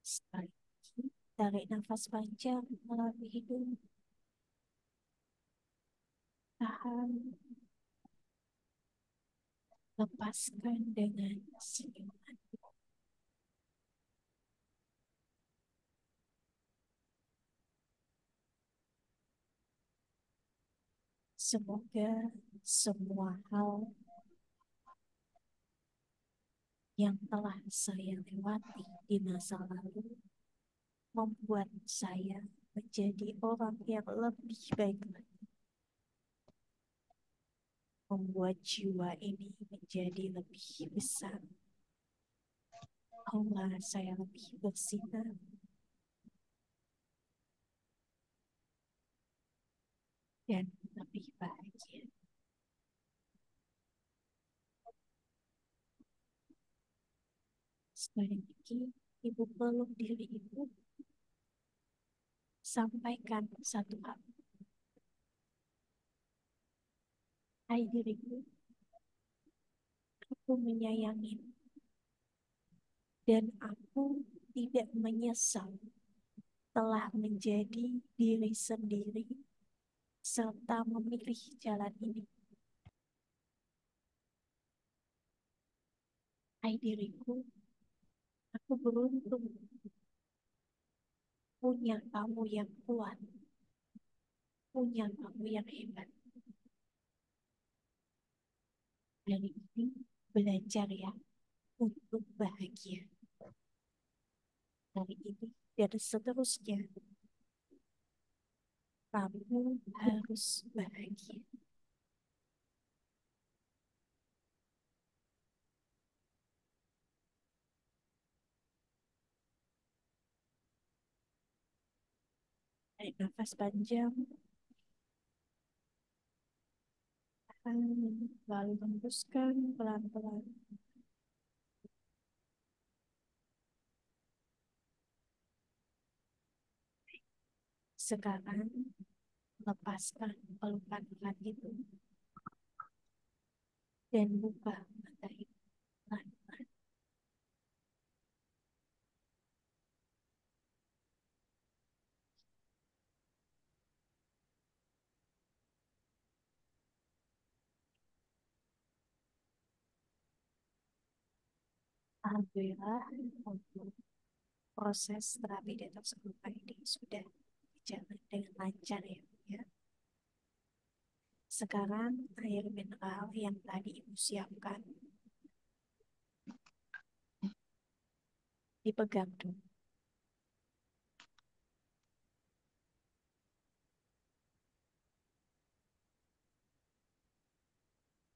Sekali lagi, tarik nafas panjang melalui hidung. Tahan. Lepaskan dengan senyuman. Semoga semua hal yang telah saya lewati di masa lalu membuat saya menjadi orang yang lebih baik lagi. Membuat jiwa ini menjadi lebih besar. Allah saya lebih bersinar. Dan lebih bahagia. Sekali lagi, ibu peluk diri ibu. Sampaikan satu hal. Hai diriku, aku menyayangi dan aku tidak menyesal telah menjadi diri sendiri serta memilih jalan ini. Hai diriku, aku beruntung punya kamu yang kuat, punya kamu yang hebat. Dari ini belajar ya untuk bahagia. Dari ini dan seterusnya kamu harus bahagia. Tarik nafas panjang, lalu hembuskan pelan-pelan. Sekarang lepaskan pelukan erat itu dan buka mata itu pelan-pelan. Alhamdulillah untuk proses terapi detox aura ini sudah berjalan dengan lancar ya, Bu, ya. Sekarang air mineral yang tadi Ibu siapkan dipegang dulu.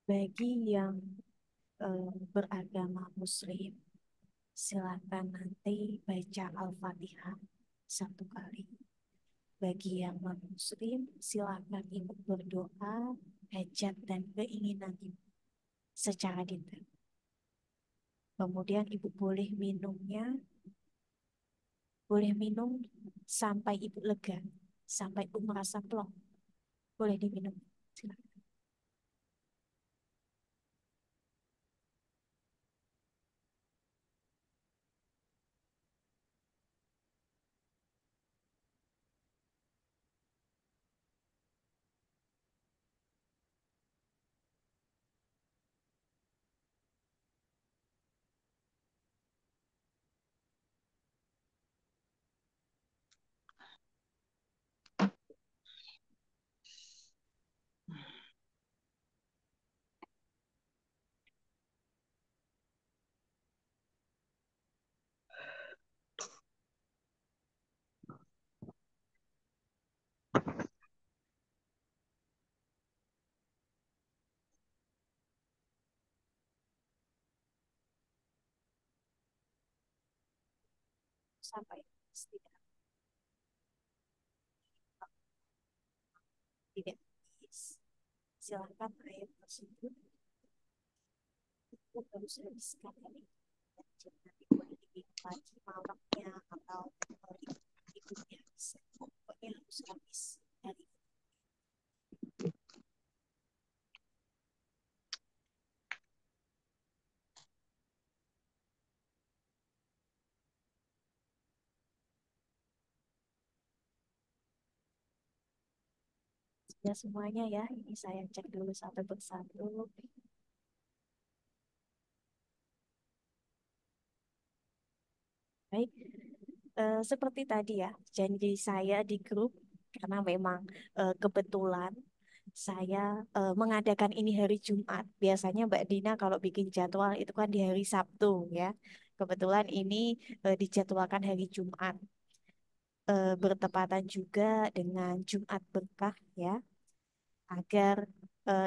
Bagi yang beragama Muslim, silakan nanti baca Al-Fatihah 1 kali. Bagi yang non-Muslim, silakan Ibu berdoa, hajat dan keinginan Ibu secara detail. Kemudian Ibu boleh minum sampai Ibu lega, sampai Ibu merasa plong. Boleh diminum. Silakan. Sampai tidak habis. Silakan air tersebut Ibu harus habiskan ini. Jadi nanti boleh diminum lagi malamnya atau ibunya bisa. Pokoknya harus habis dari ya semuanya ya. Ini saya cek dulu satu persatu. Baik, seperti tadi ya, janji saya di grup, karena memang kebetulan saya mengadakan ini hari Jumat. Biasanya Mbak Dina kalau bikin jadwal itu kan di hari Sabtu ya. Kebetulan ini dijadwalkan hari Jumat. Bertepatan juga dengan Jumat berkah ya, agar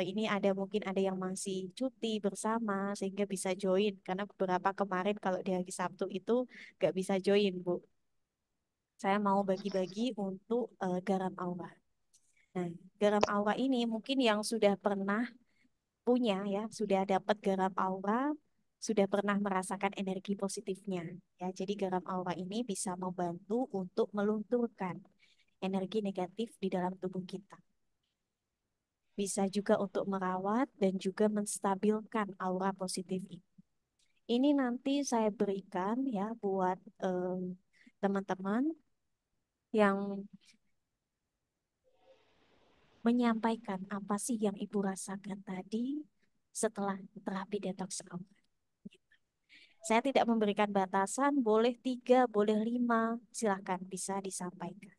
ini mungkin ada yang masih cuti bersama sehingga bisa join, karena beberapa kemarin kalau di hari Sabtu itu nggak bisa join, Bu. Saya mau bagi-bagi untuk garam aura. Nah, garam aura ini mungkin yang sudah pernah punya ya, sudah dapat garam aura, sudah pernah merasakan energi positifnya ya. Jadi garam aura ini bisa membantu untuk melunturkan energi negatif di dalam tubuh kita. Bisa juga untuk merawat dan juga menstabilkan aura positif ini. Ini nanti saya berikan ya buat teman-teman yang menyampaikan apa sih yang Ibu rasakan tadi setelah terapi detox aura. Saya tidak memberikan batasan, boleh 3, boleh 5, silahkan bisa disampaikan.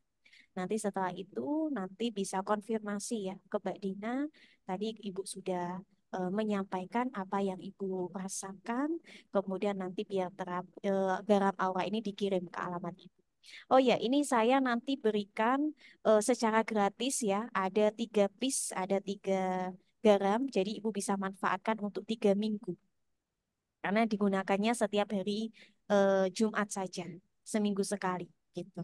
Nanti setelah itu, nanti bisa konfirmasi ya ke Mbak Dina. Tadi Ibu sudah menyampaikan apa yang Ibu rasakan, kemudian nanti biar garam aura ini dikirim ke alamat Ibu. Oh ya, ini saya nanti berikan secara gratis ya, ada 3 piece, ada 3 garam, jadi Ibu bisa manfaatkan untuk 3 minggu. Karena digunakannya setiap hari Jumat saja, seminggu sekali gitu.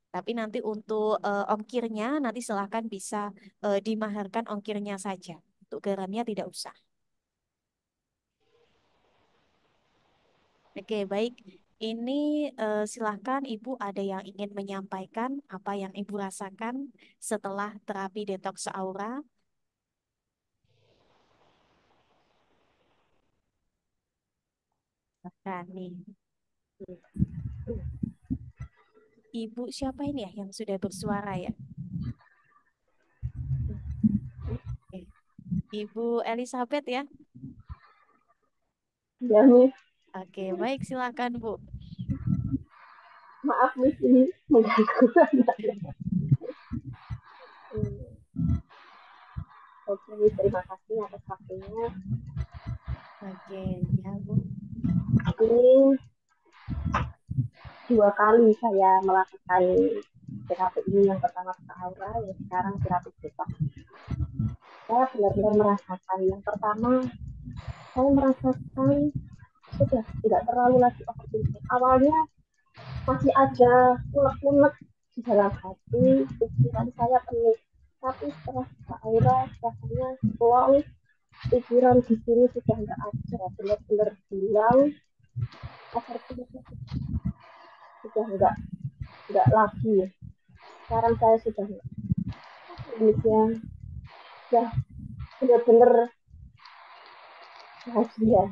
Tapi nanti untuk ongkirnya nanti silahkan bisa dimaharkan ongkirnya saja. Untuk garamnya tidak usah. Oke, baik. Ini silahkan Ibu ada yang ingin menyampaikan apa yang Ibu rasakan setelah terapi detox aura. Silahkan nih. Ibu siapa ini ya yang sudah bersuara ya? Oke. Ibu Elizabeth ya? Ya, Miss. Oke, baik silakan Bu. Maaf Miss, ini mengganggu. Oke Miss, terima kasih atas waktunya. Oke, ya Bu. Ini 2 kali saya melakukan terapi ini. Yang pertama ke Aura, yang sekarang terapi detox. Saya benar-benar merasakan. Yang pertama, saya merasakan sudah tidak terlalu lagi overthinking. Awalnya masih ada unek-unek di dalam hati, pikiran saya penuh. Tapi setelah ke Aura, rasanya wow, pikiran di sini sudah nggak ada, benar-benar hilang. Overthinking sudah nggak lagi. Sekarang saya sudah sudah benar-benar bahagia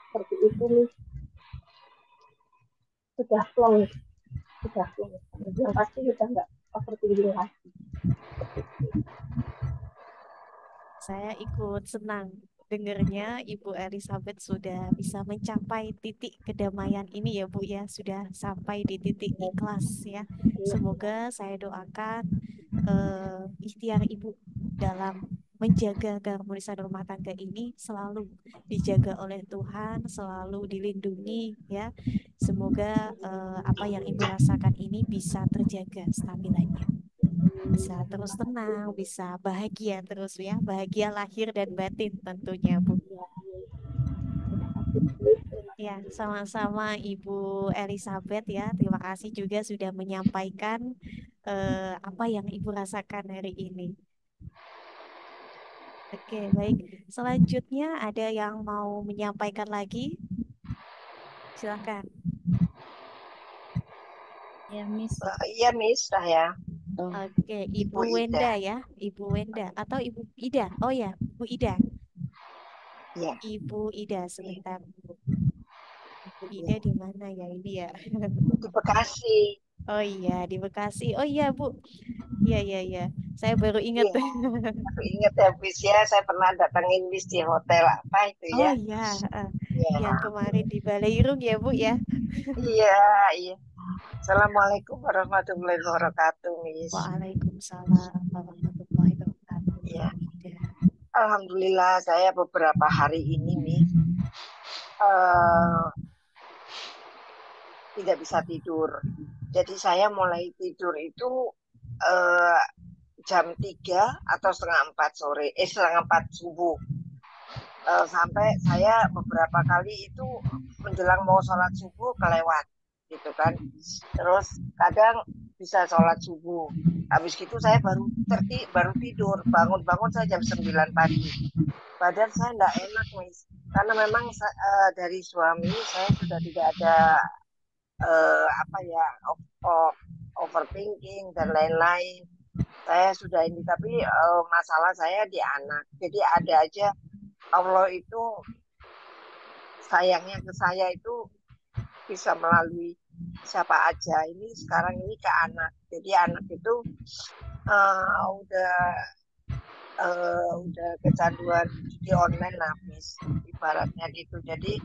seperti itu nih. Sudah plong. Yang pasti sudah nggak overthinking lagi. Saya ikut senang dengarnya Ibu Elizabeth sudah bisa mencapai titik kedamaian ini ya Bu ya, sudah sampai di titik ikhlas ya. Semoga saya doakan ikhtiar Ibu dalam menjaga keharmonisan rumah tangga ini selalu dijaga oleh Tuhan, selalu dilindungi ya. Semoga apa yang Ibu rasakan ini bisa terjaga stabilannya. Bisa terus tenang, bisa bahagia terus ya, bahagia lahir dan batin tentunya Bu. Ya, sama-sama Ibu Elizabeth ya. Terima kasih juga sudah menyampaikan apa yang Ibu rasakan hari ini. Oke, baik. Selanjutnya ada yang mau menyampaikan lagi? Silakan. Ya, Miss. Iya Miss, saya Oh, Oke, Ibu Ibu Wenda Ida. ya, Ibu Wenda atau Ibu Ida. Oh ya, Bu Ida. Iya. Ibu Ida sebentar. Ibu Ida Iya. di mana ya ini ya? Di Bekasi. Oh iya, di Bekasi. Oh iya, Bu. Iya, iya, iya. Saya baru ingat. Iya, aku ingat ya Miss ya, saya pernah datangin Miss di hotel apa itu Oh ya. iya, Iya. yang kemarin di Baleirung ya, Bu ya. Iya, iya. Assalamualaikum warahmatullahi wabarakatuh, Miss. Waalaikumsalam warahmatullahi wabarakatuh. Iya. Iya. Alhamdulillah saya beberapa hari ini nih tidak bisa tidur. Jadi saya mulai tidur itu eh, jam 3 atau setengah 4 sore, setengah 4 subuh. Sampai saya beberapa kali itu menjelang mau sholat subuh kelewat gitu kan. Terus kadang bisa sholat subuh. Habis gitu saya baru tidur, bangun-bangun saya jam 9 pagi. Badan saya enggak enak, Miss. Karena memang dari suami saya sudah tidak ada apa ya overthinking dan lain-lain. Saya sudah ini, tapi masalah saya di anak. Jadi ada aja Allah itu sayangnya ke saya itu bisa melalui siapa aja. Ini sekarang ini ke anak. Jadi anak itu udah kecanduan judi online lah, Miss, ibaratnya gitu. Jadi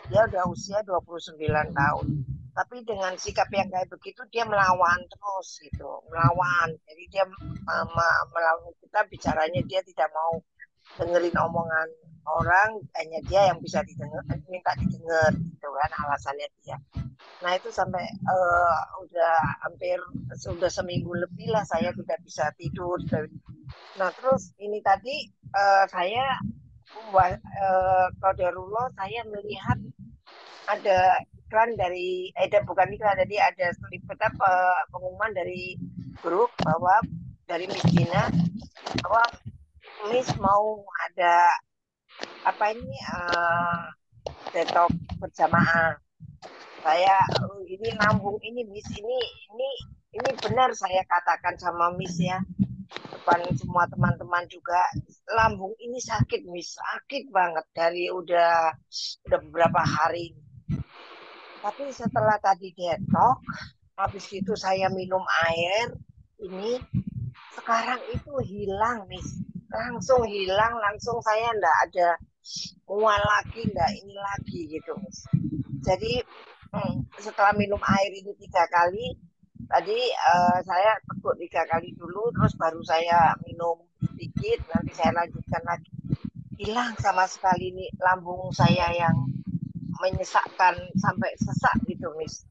dia udah usia 29 tahun. Tapi dengan sikap yang kayak begitu dia melawan terus gitu, melawan. Jadi dia melawan kita, bicaranya dia tidak mau dengerin omongan orang, hanya dia yang bisa didengar, minta didengar gitu kan alasannya dia. Nah itu sampai udah hampir sudah seminggu lebih lah saya tidak bisa tidur. Nah terus ini tadi saya qadarullah saya melihat ada iklan dari bukan iklan, jadi ada selipet pengumuman dari grup bahwa dari Miss Dina bahwa Miss mau ada apa ini detox berjamaah. Saya ini lambung ini Miss, ini benar saya katakan sama Miss ya, depan semua teman-teman juga, lambung ini sakit Miss, sakit banget dari udah beberapa hari. Tapi setelah tadi detox, habis itu saya minum air ini, sekarang itu hilang Miss, langsung hilang, langsung saya enggak ada mual lagi, nggak ini lagi gitu, Miss. Jadi setelah minum air itu 3 kali, tadi saya teguk 3 kali dulu, terus baru saya minum sedikit, nanti saya lanjutkan lagi. Hilang sama sekali nih lambung saya yang menyesakkan sampai sesak gitu, Miss.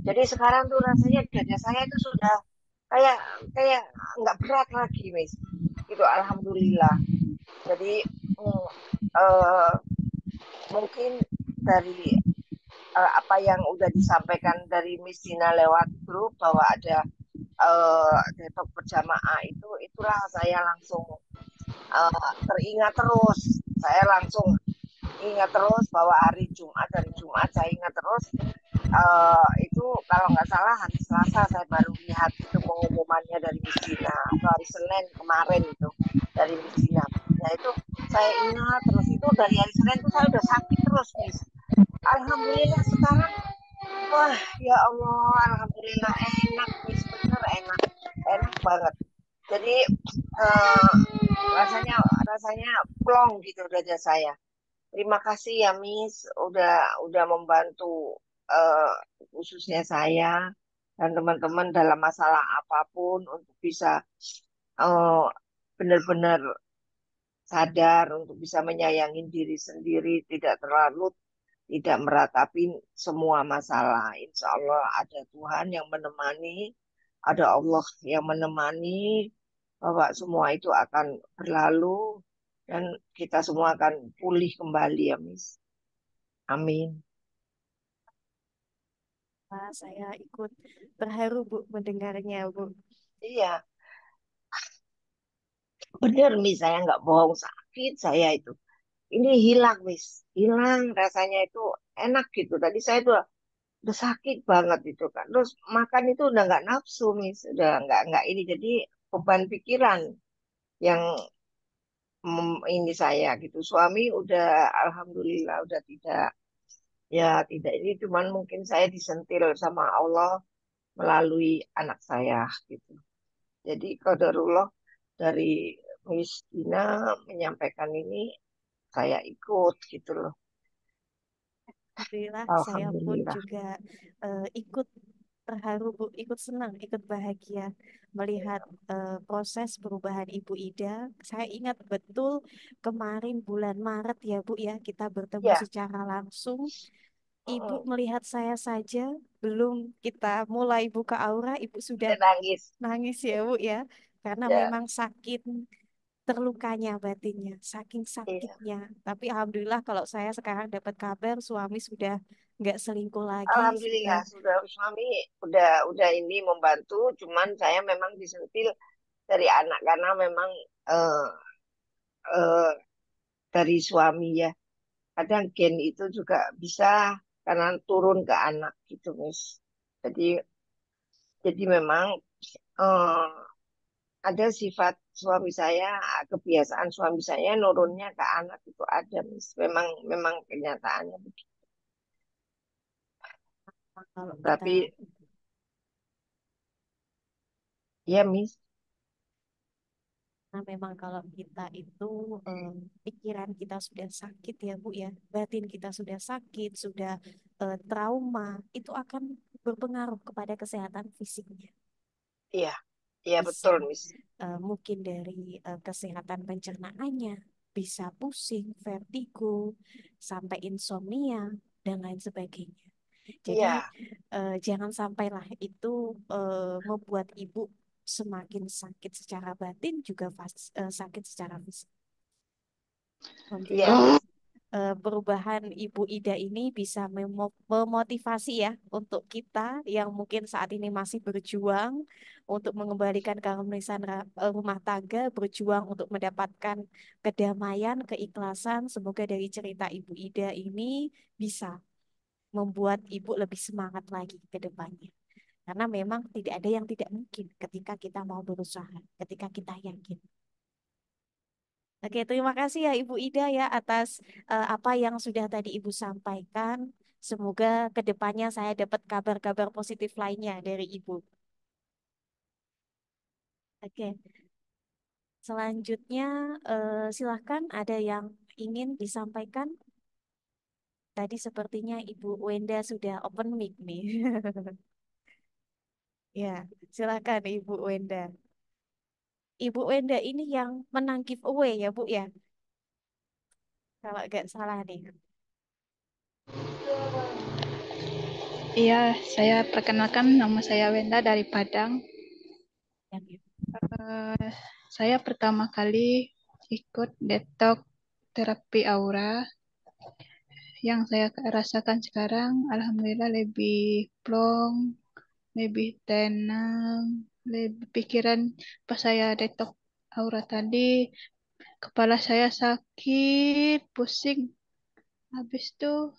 Jadi sekarang tuh rasanya dada saya itu sudah kayak kayak nggak berat lagi, Miss. Itu alhamdulillah. Jadi mm, eh, mungkin dari apa yang udah disampaikan dari Miss Dina lewat grup bahwa ada detox berjamaah itulah saya langsung teringat terus. Saya langsung ingat terus bahwa hari Jumat saya ingat terus itu kalau nggak salah hari Selasa saya baru lihat itu pengumumannya dari Miss Dina atau hari Senin kemarin itu dari Miss Dina. Nah itu saya ingat terus, itu dari hari Senin itu saya udah sakit terus, Miss. Alhamdulillah sekarang, wah ya Allah, alhamdulillah enak, Miss, bener enak, enak banget. Jadi eh, rasanya rasanya plong gitu dada saya. Terima kasih ya, Miss, udah membantu eh, khususnya saya dan teman-teman dalam masalah apapun untuk bisa eh, benar-benar sadar untuk bisa menyayangi diri sendiri, tidak meratapi semua masalah. Insya Allah ada Tuhan yang menemani, ada Allah yang menemani, bahwa semua itu akan berlalu dan kita semua akan pulih kembali ya, Miss. Amin. Saya ikut terharu Bu mendengarnya Bu. Iya, benar, Miss. Saya nggak bohong, sakit saya itu. Ini hilang, Miss. Hilang rasanya itu enak gitu. Tadi saya tuh udah sakit banget itu kan. Terus makan itu udah nggak nafsu, Miss. Udah nggak ini. Jadi beban pikiran yang ini saya gitu. Suami udah alhamdulillah udah tidak, ya tidak, ini cuman mungkin saya disentil sama Allah melalui anak saya gitu. Jadi qadarullah dari Miss Dina menyampaikan ini saya ikut gitu loh. Alhamdulillah saya pun Alhamdulillah. juga ikut terharu Bu, ikut senang, ikut bahagia melihat proses perubahan Ibu Ida. Saya ingat betul kemarin bulan Maret ya Bu ya, kita bertemu Ya, secara langsung. Ibu mm, melihat saya saja, belum kita mulai buka aura, Ibu sudah saya nangis. nangis ya Bu ya, karena Ya, memang sakit terlukanya batinnya, saking iya. sakitnya. Tapi alhamdulillah kalau saya sekarang dapat kabar suami sudah nggak selingkuh lagi, sudah. Alhamdulillah sudah suami udah ini membantu, cuman saya memang disentil dari anak karena memang eh, eh, dari suami ya. Kadang gen itu juga bisa karena turun ke anak gitu, Miss. Jadi jadi memang eh, ada sifat suami saya, kebiasaan suami saya nurunnya ke anak itu ada, Miss. Memang memang kenyataannya begitu. Kalau kita Tapi ya, Miss, Nah, memang kalau kita itu pikiran kita sudah sakit ya Bu ya, batin kita sudah sakit, sudah trauma, itu akan berpengaruh kepada kesehatan fisiknya. iya, iya Bisa betul, Miss. mungkin dari kesehatan pencernaannya, bisa pusing, vertigo, sampai insomnia dan lain sebagainya. Jadi Iya, jangan sampailah itu membuat ibu semakin sakit secara batin juga sakit secara fisik. iya, Alhamdulillah Miss. perubahan Ibu Ida ini bisa memotivasi ya untuk kita yang mungkin saat ini masih berjuang untuk mengembalikan keharmonisan rumah tangga, berjuang untuk mendapatkan kedamaian, keikhlasan. Semoga dari cerita Ibu Ida ini bisa membuat ibu lebih semangat lagi ke depannya. Karena memang tidak ada yang tidak mungkin ketika kita mau berusaha, ketika kita yakin. Oke, terima kasih ya Ibu Ida ya atas apa yang sudah tadi Ibu sampaikan. Semoga ke depannya saya dapat kabar-kabar positif lainnya dari Ibu. Oke, selanjutnya silahkan ada yang ingin disampaikan? Tadi sepertinya Ibu Wenda sudah open mic nih. Ya, silakan Ibu Wenda. Ibu Wenda ini yang menang giveaway ya Bu ya, kalau nggak salah nih. Iya, saya perkenalkan nama saya Wenda dari Padang. Yang Ibu. Saya pertama kali ikut detox terapi aura. Yang saya rasakan sekarang, alhamdulillah lebih plong, lebih tenang, lebih pikiran pas saya detox aura tadi, kepala saya sakit, pusing. Habis itu,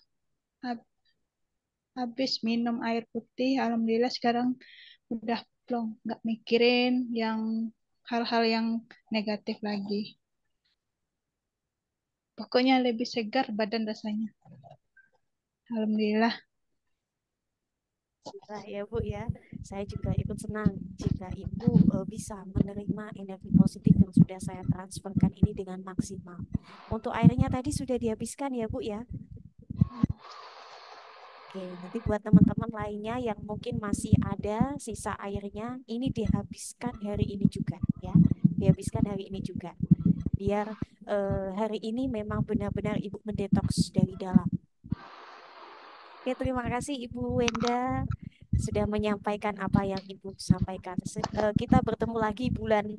habis minum air putih, alhamdulillah sekarang udah plong, nggak mikirin yang hal-hal yang negatif lagi. Pokoknya lebih segar badan rasanya. Alhamdulillah. Nah, ya Bu ya, saya juga ikut senang jika Ibu bisa menerima energi positif yang sudah saya transferkan ini dengan maksimal. Untuk airnya tadi sudah dihabiskan ya Bu ya. Oke, nanti buat teman-teman lainnya yang mungkin masih ada sisa airnya, ini dihabiskan hari ini juga ya, dihabiskan hari ini juga. Biar hari ini memang benar-benar Ibu mendetoks dari dalam. Oke, terima kasih Ibu Wenda sudah menyampaikan apa yang Ibu sampaikan. Kita bertemu lagi bulan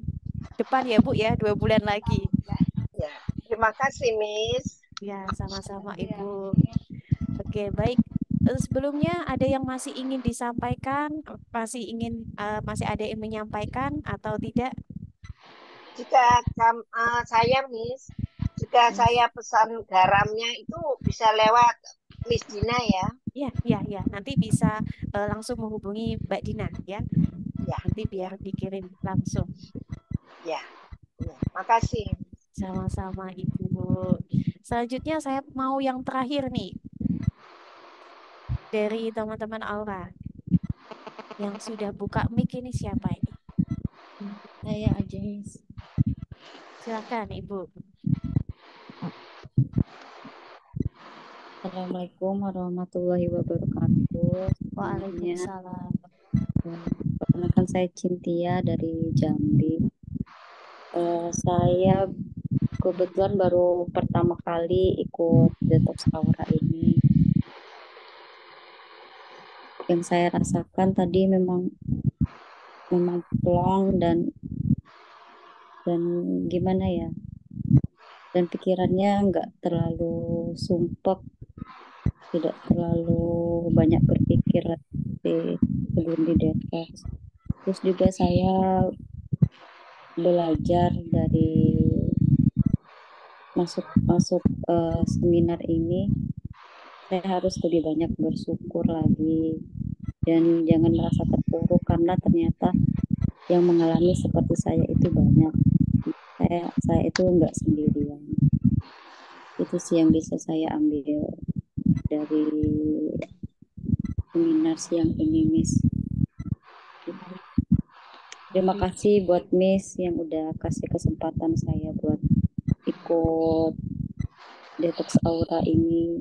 depan ya Bu ya, 2 bulan lagi. Ya, terima kasih Miss. Ya, sama-sama Ibu. Oke, baik. Sebelumnya ada yang masih ingin disampaikan, masih ada yang menyampaikan atau tidak? Jika saya Miss, jika saya pesan garamnya itu bisa lewat Miss Dina ya. Ya. Nanti bisa langsung menghubungi Mbak Dina ya. Ya. Nanti biar dikirim langsung. Ya. Makasih. Sama-sama Ibu. Selanjutnya saya mau yang terakhir nih. Dari teman-teman Aura. Yang sudah buka mic ini siapa ini? Saya aja, Miss. Silakan Ibu. Assalamualaikum warahmatullahi wabarakatuh. Waalaikumsalam. Perkenalkan saya Cintia dari Jambi. Saya kebetulan baru pertama kali ikut detox aura ini. Yang saya rasakan tadi memang plong dan gimana ya, dan pikirannya nggak terlalu sumpek, tidak terlalu banyak berpikir sebelum di detox. Terus juga saya belajar dari masuk seminar ini, saya harus lebih banyak bersyukur lagi dan jangan merasa terpuruk karena ternyata yang mengalami seperti saya itu banyak. Saya itu enggak sendirian. Itu sih yang bisa saya ambil dari seminar siang ini, Miss. Terima kasih buat Miss yang udah kasih kesempatan saya buat ikut detox aura ini.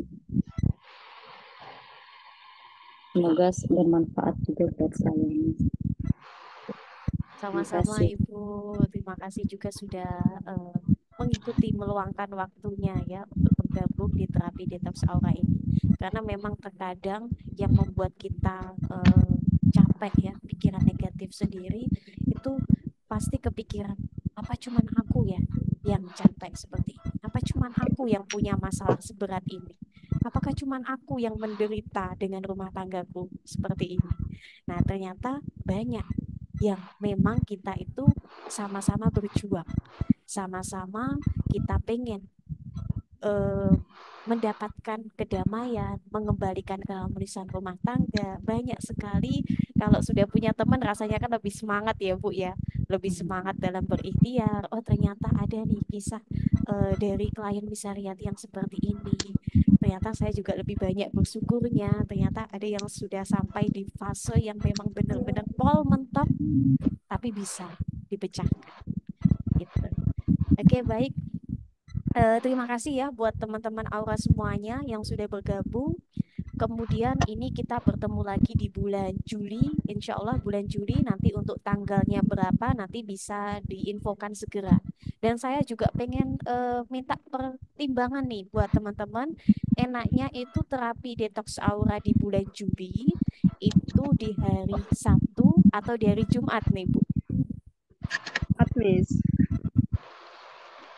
Semoga bermanfaat juga buat saya, Miss. Sama-sama Ibu, terima kasih juga sudah mengikuti meluangkan waktunya ya untuk bergabung di terapi detox aura ini. Karena memang terkadang yang membuat kita capek ya, pikiran negatif sendiri itu pasti kepikiran, apa cuman aku ya yang capek seperti ini? Apa cuman aku yang punya masalah seberat ini? Apakah cuman aku yang menderita dengan rumah tanggaku seperti ini? Nah, ternyata banyak yang memang kita itu sama-sama berjuang, sama-sama kita pengen mendapatkan kedamaian, mengembalikan keharmonisan rumah tangga. Banyak sekali kalau sudah punya teman rasanya kan lebih semangat ya Bu ya, lebih semangat dalam berikhtiar. Oh ternyata ada nih kisah dari klien Misariat yang seperti ini. Ternyata saya juga lebih banyak bersyukurnya. Ternyata ada yang sudah sampai di fase yang memang benar-benar pol mentok, tapi bisa dipecahkan. Gitu. Oke baik. Terima kasih ya buat teman-teman Aura semuanya yang sudah bergabung. Kemudian ini kita bertemu lagi di bulan Juli, insya Allah bulan Juli nanti untuk tanggalnya berapa nanti bisa diinfokan segera. Dan saya juga pengen minta pertimbangan nih buat teman-teman, enaknya itu terapi detox aura di bulan Juli itu di hari Sabtu atau di hari Jumat nih Bu? Miss.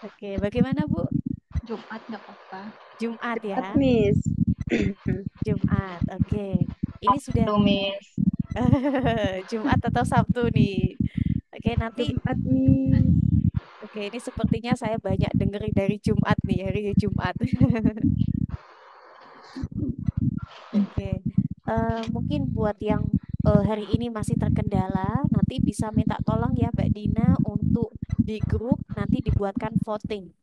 Oke, bagaimana Bu? Jumat nggak apa-apa. Jumat ya, Miss. Jumat. Oke, ini sudah Tuh, Miss. Jumat atau Sabtu nih. Oke, nanti Jumat, Miss. oke, ini sepertinya saya banyak dengerin dari Jumat nih, hari Jumat. Oke, mungkin buat yang hari ini masih terkendala, nanti bisa minta tolong ya Mbak Dina untuk di grup nanti dibuatkan voting.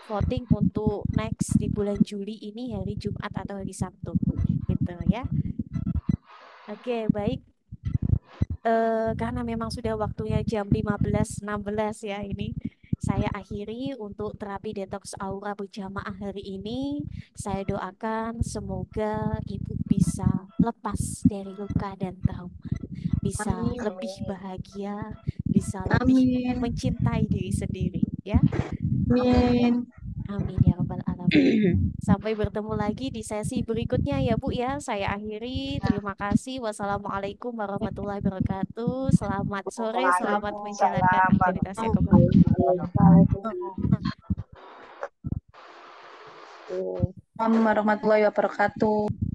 Voting untuk next di bulan Juli ini hari Jumat atau hari Sabtu. Gitu ya. Oke, baik. Karena memang sudah waktunya jam 15.16 ya ini. Saya akhiri untuk terapi detox aura berjamaah hari ini. Saya doakan semoga Ibu bisa lepas dari luka dan trauma. Bisa lebih bahagia, bisa lebih Amin. mencintai diri sendiri ya. Amin. Amin ya rabbal alamin. Sampai bertemu lagi di sesi berikutnya ya Bu ya. Saya akhiri. Terima kasih. Wassalamualaikum warahmatullahi wabarakatuh. Selamat sore, selamat menjalankan Waalaikumsalam aktivitasnya warahmatullahi kembali. Waalaikumsalam. Warahmatullahi wabarakatuh.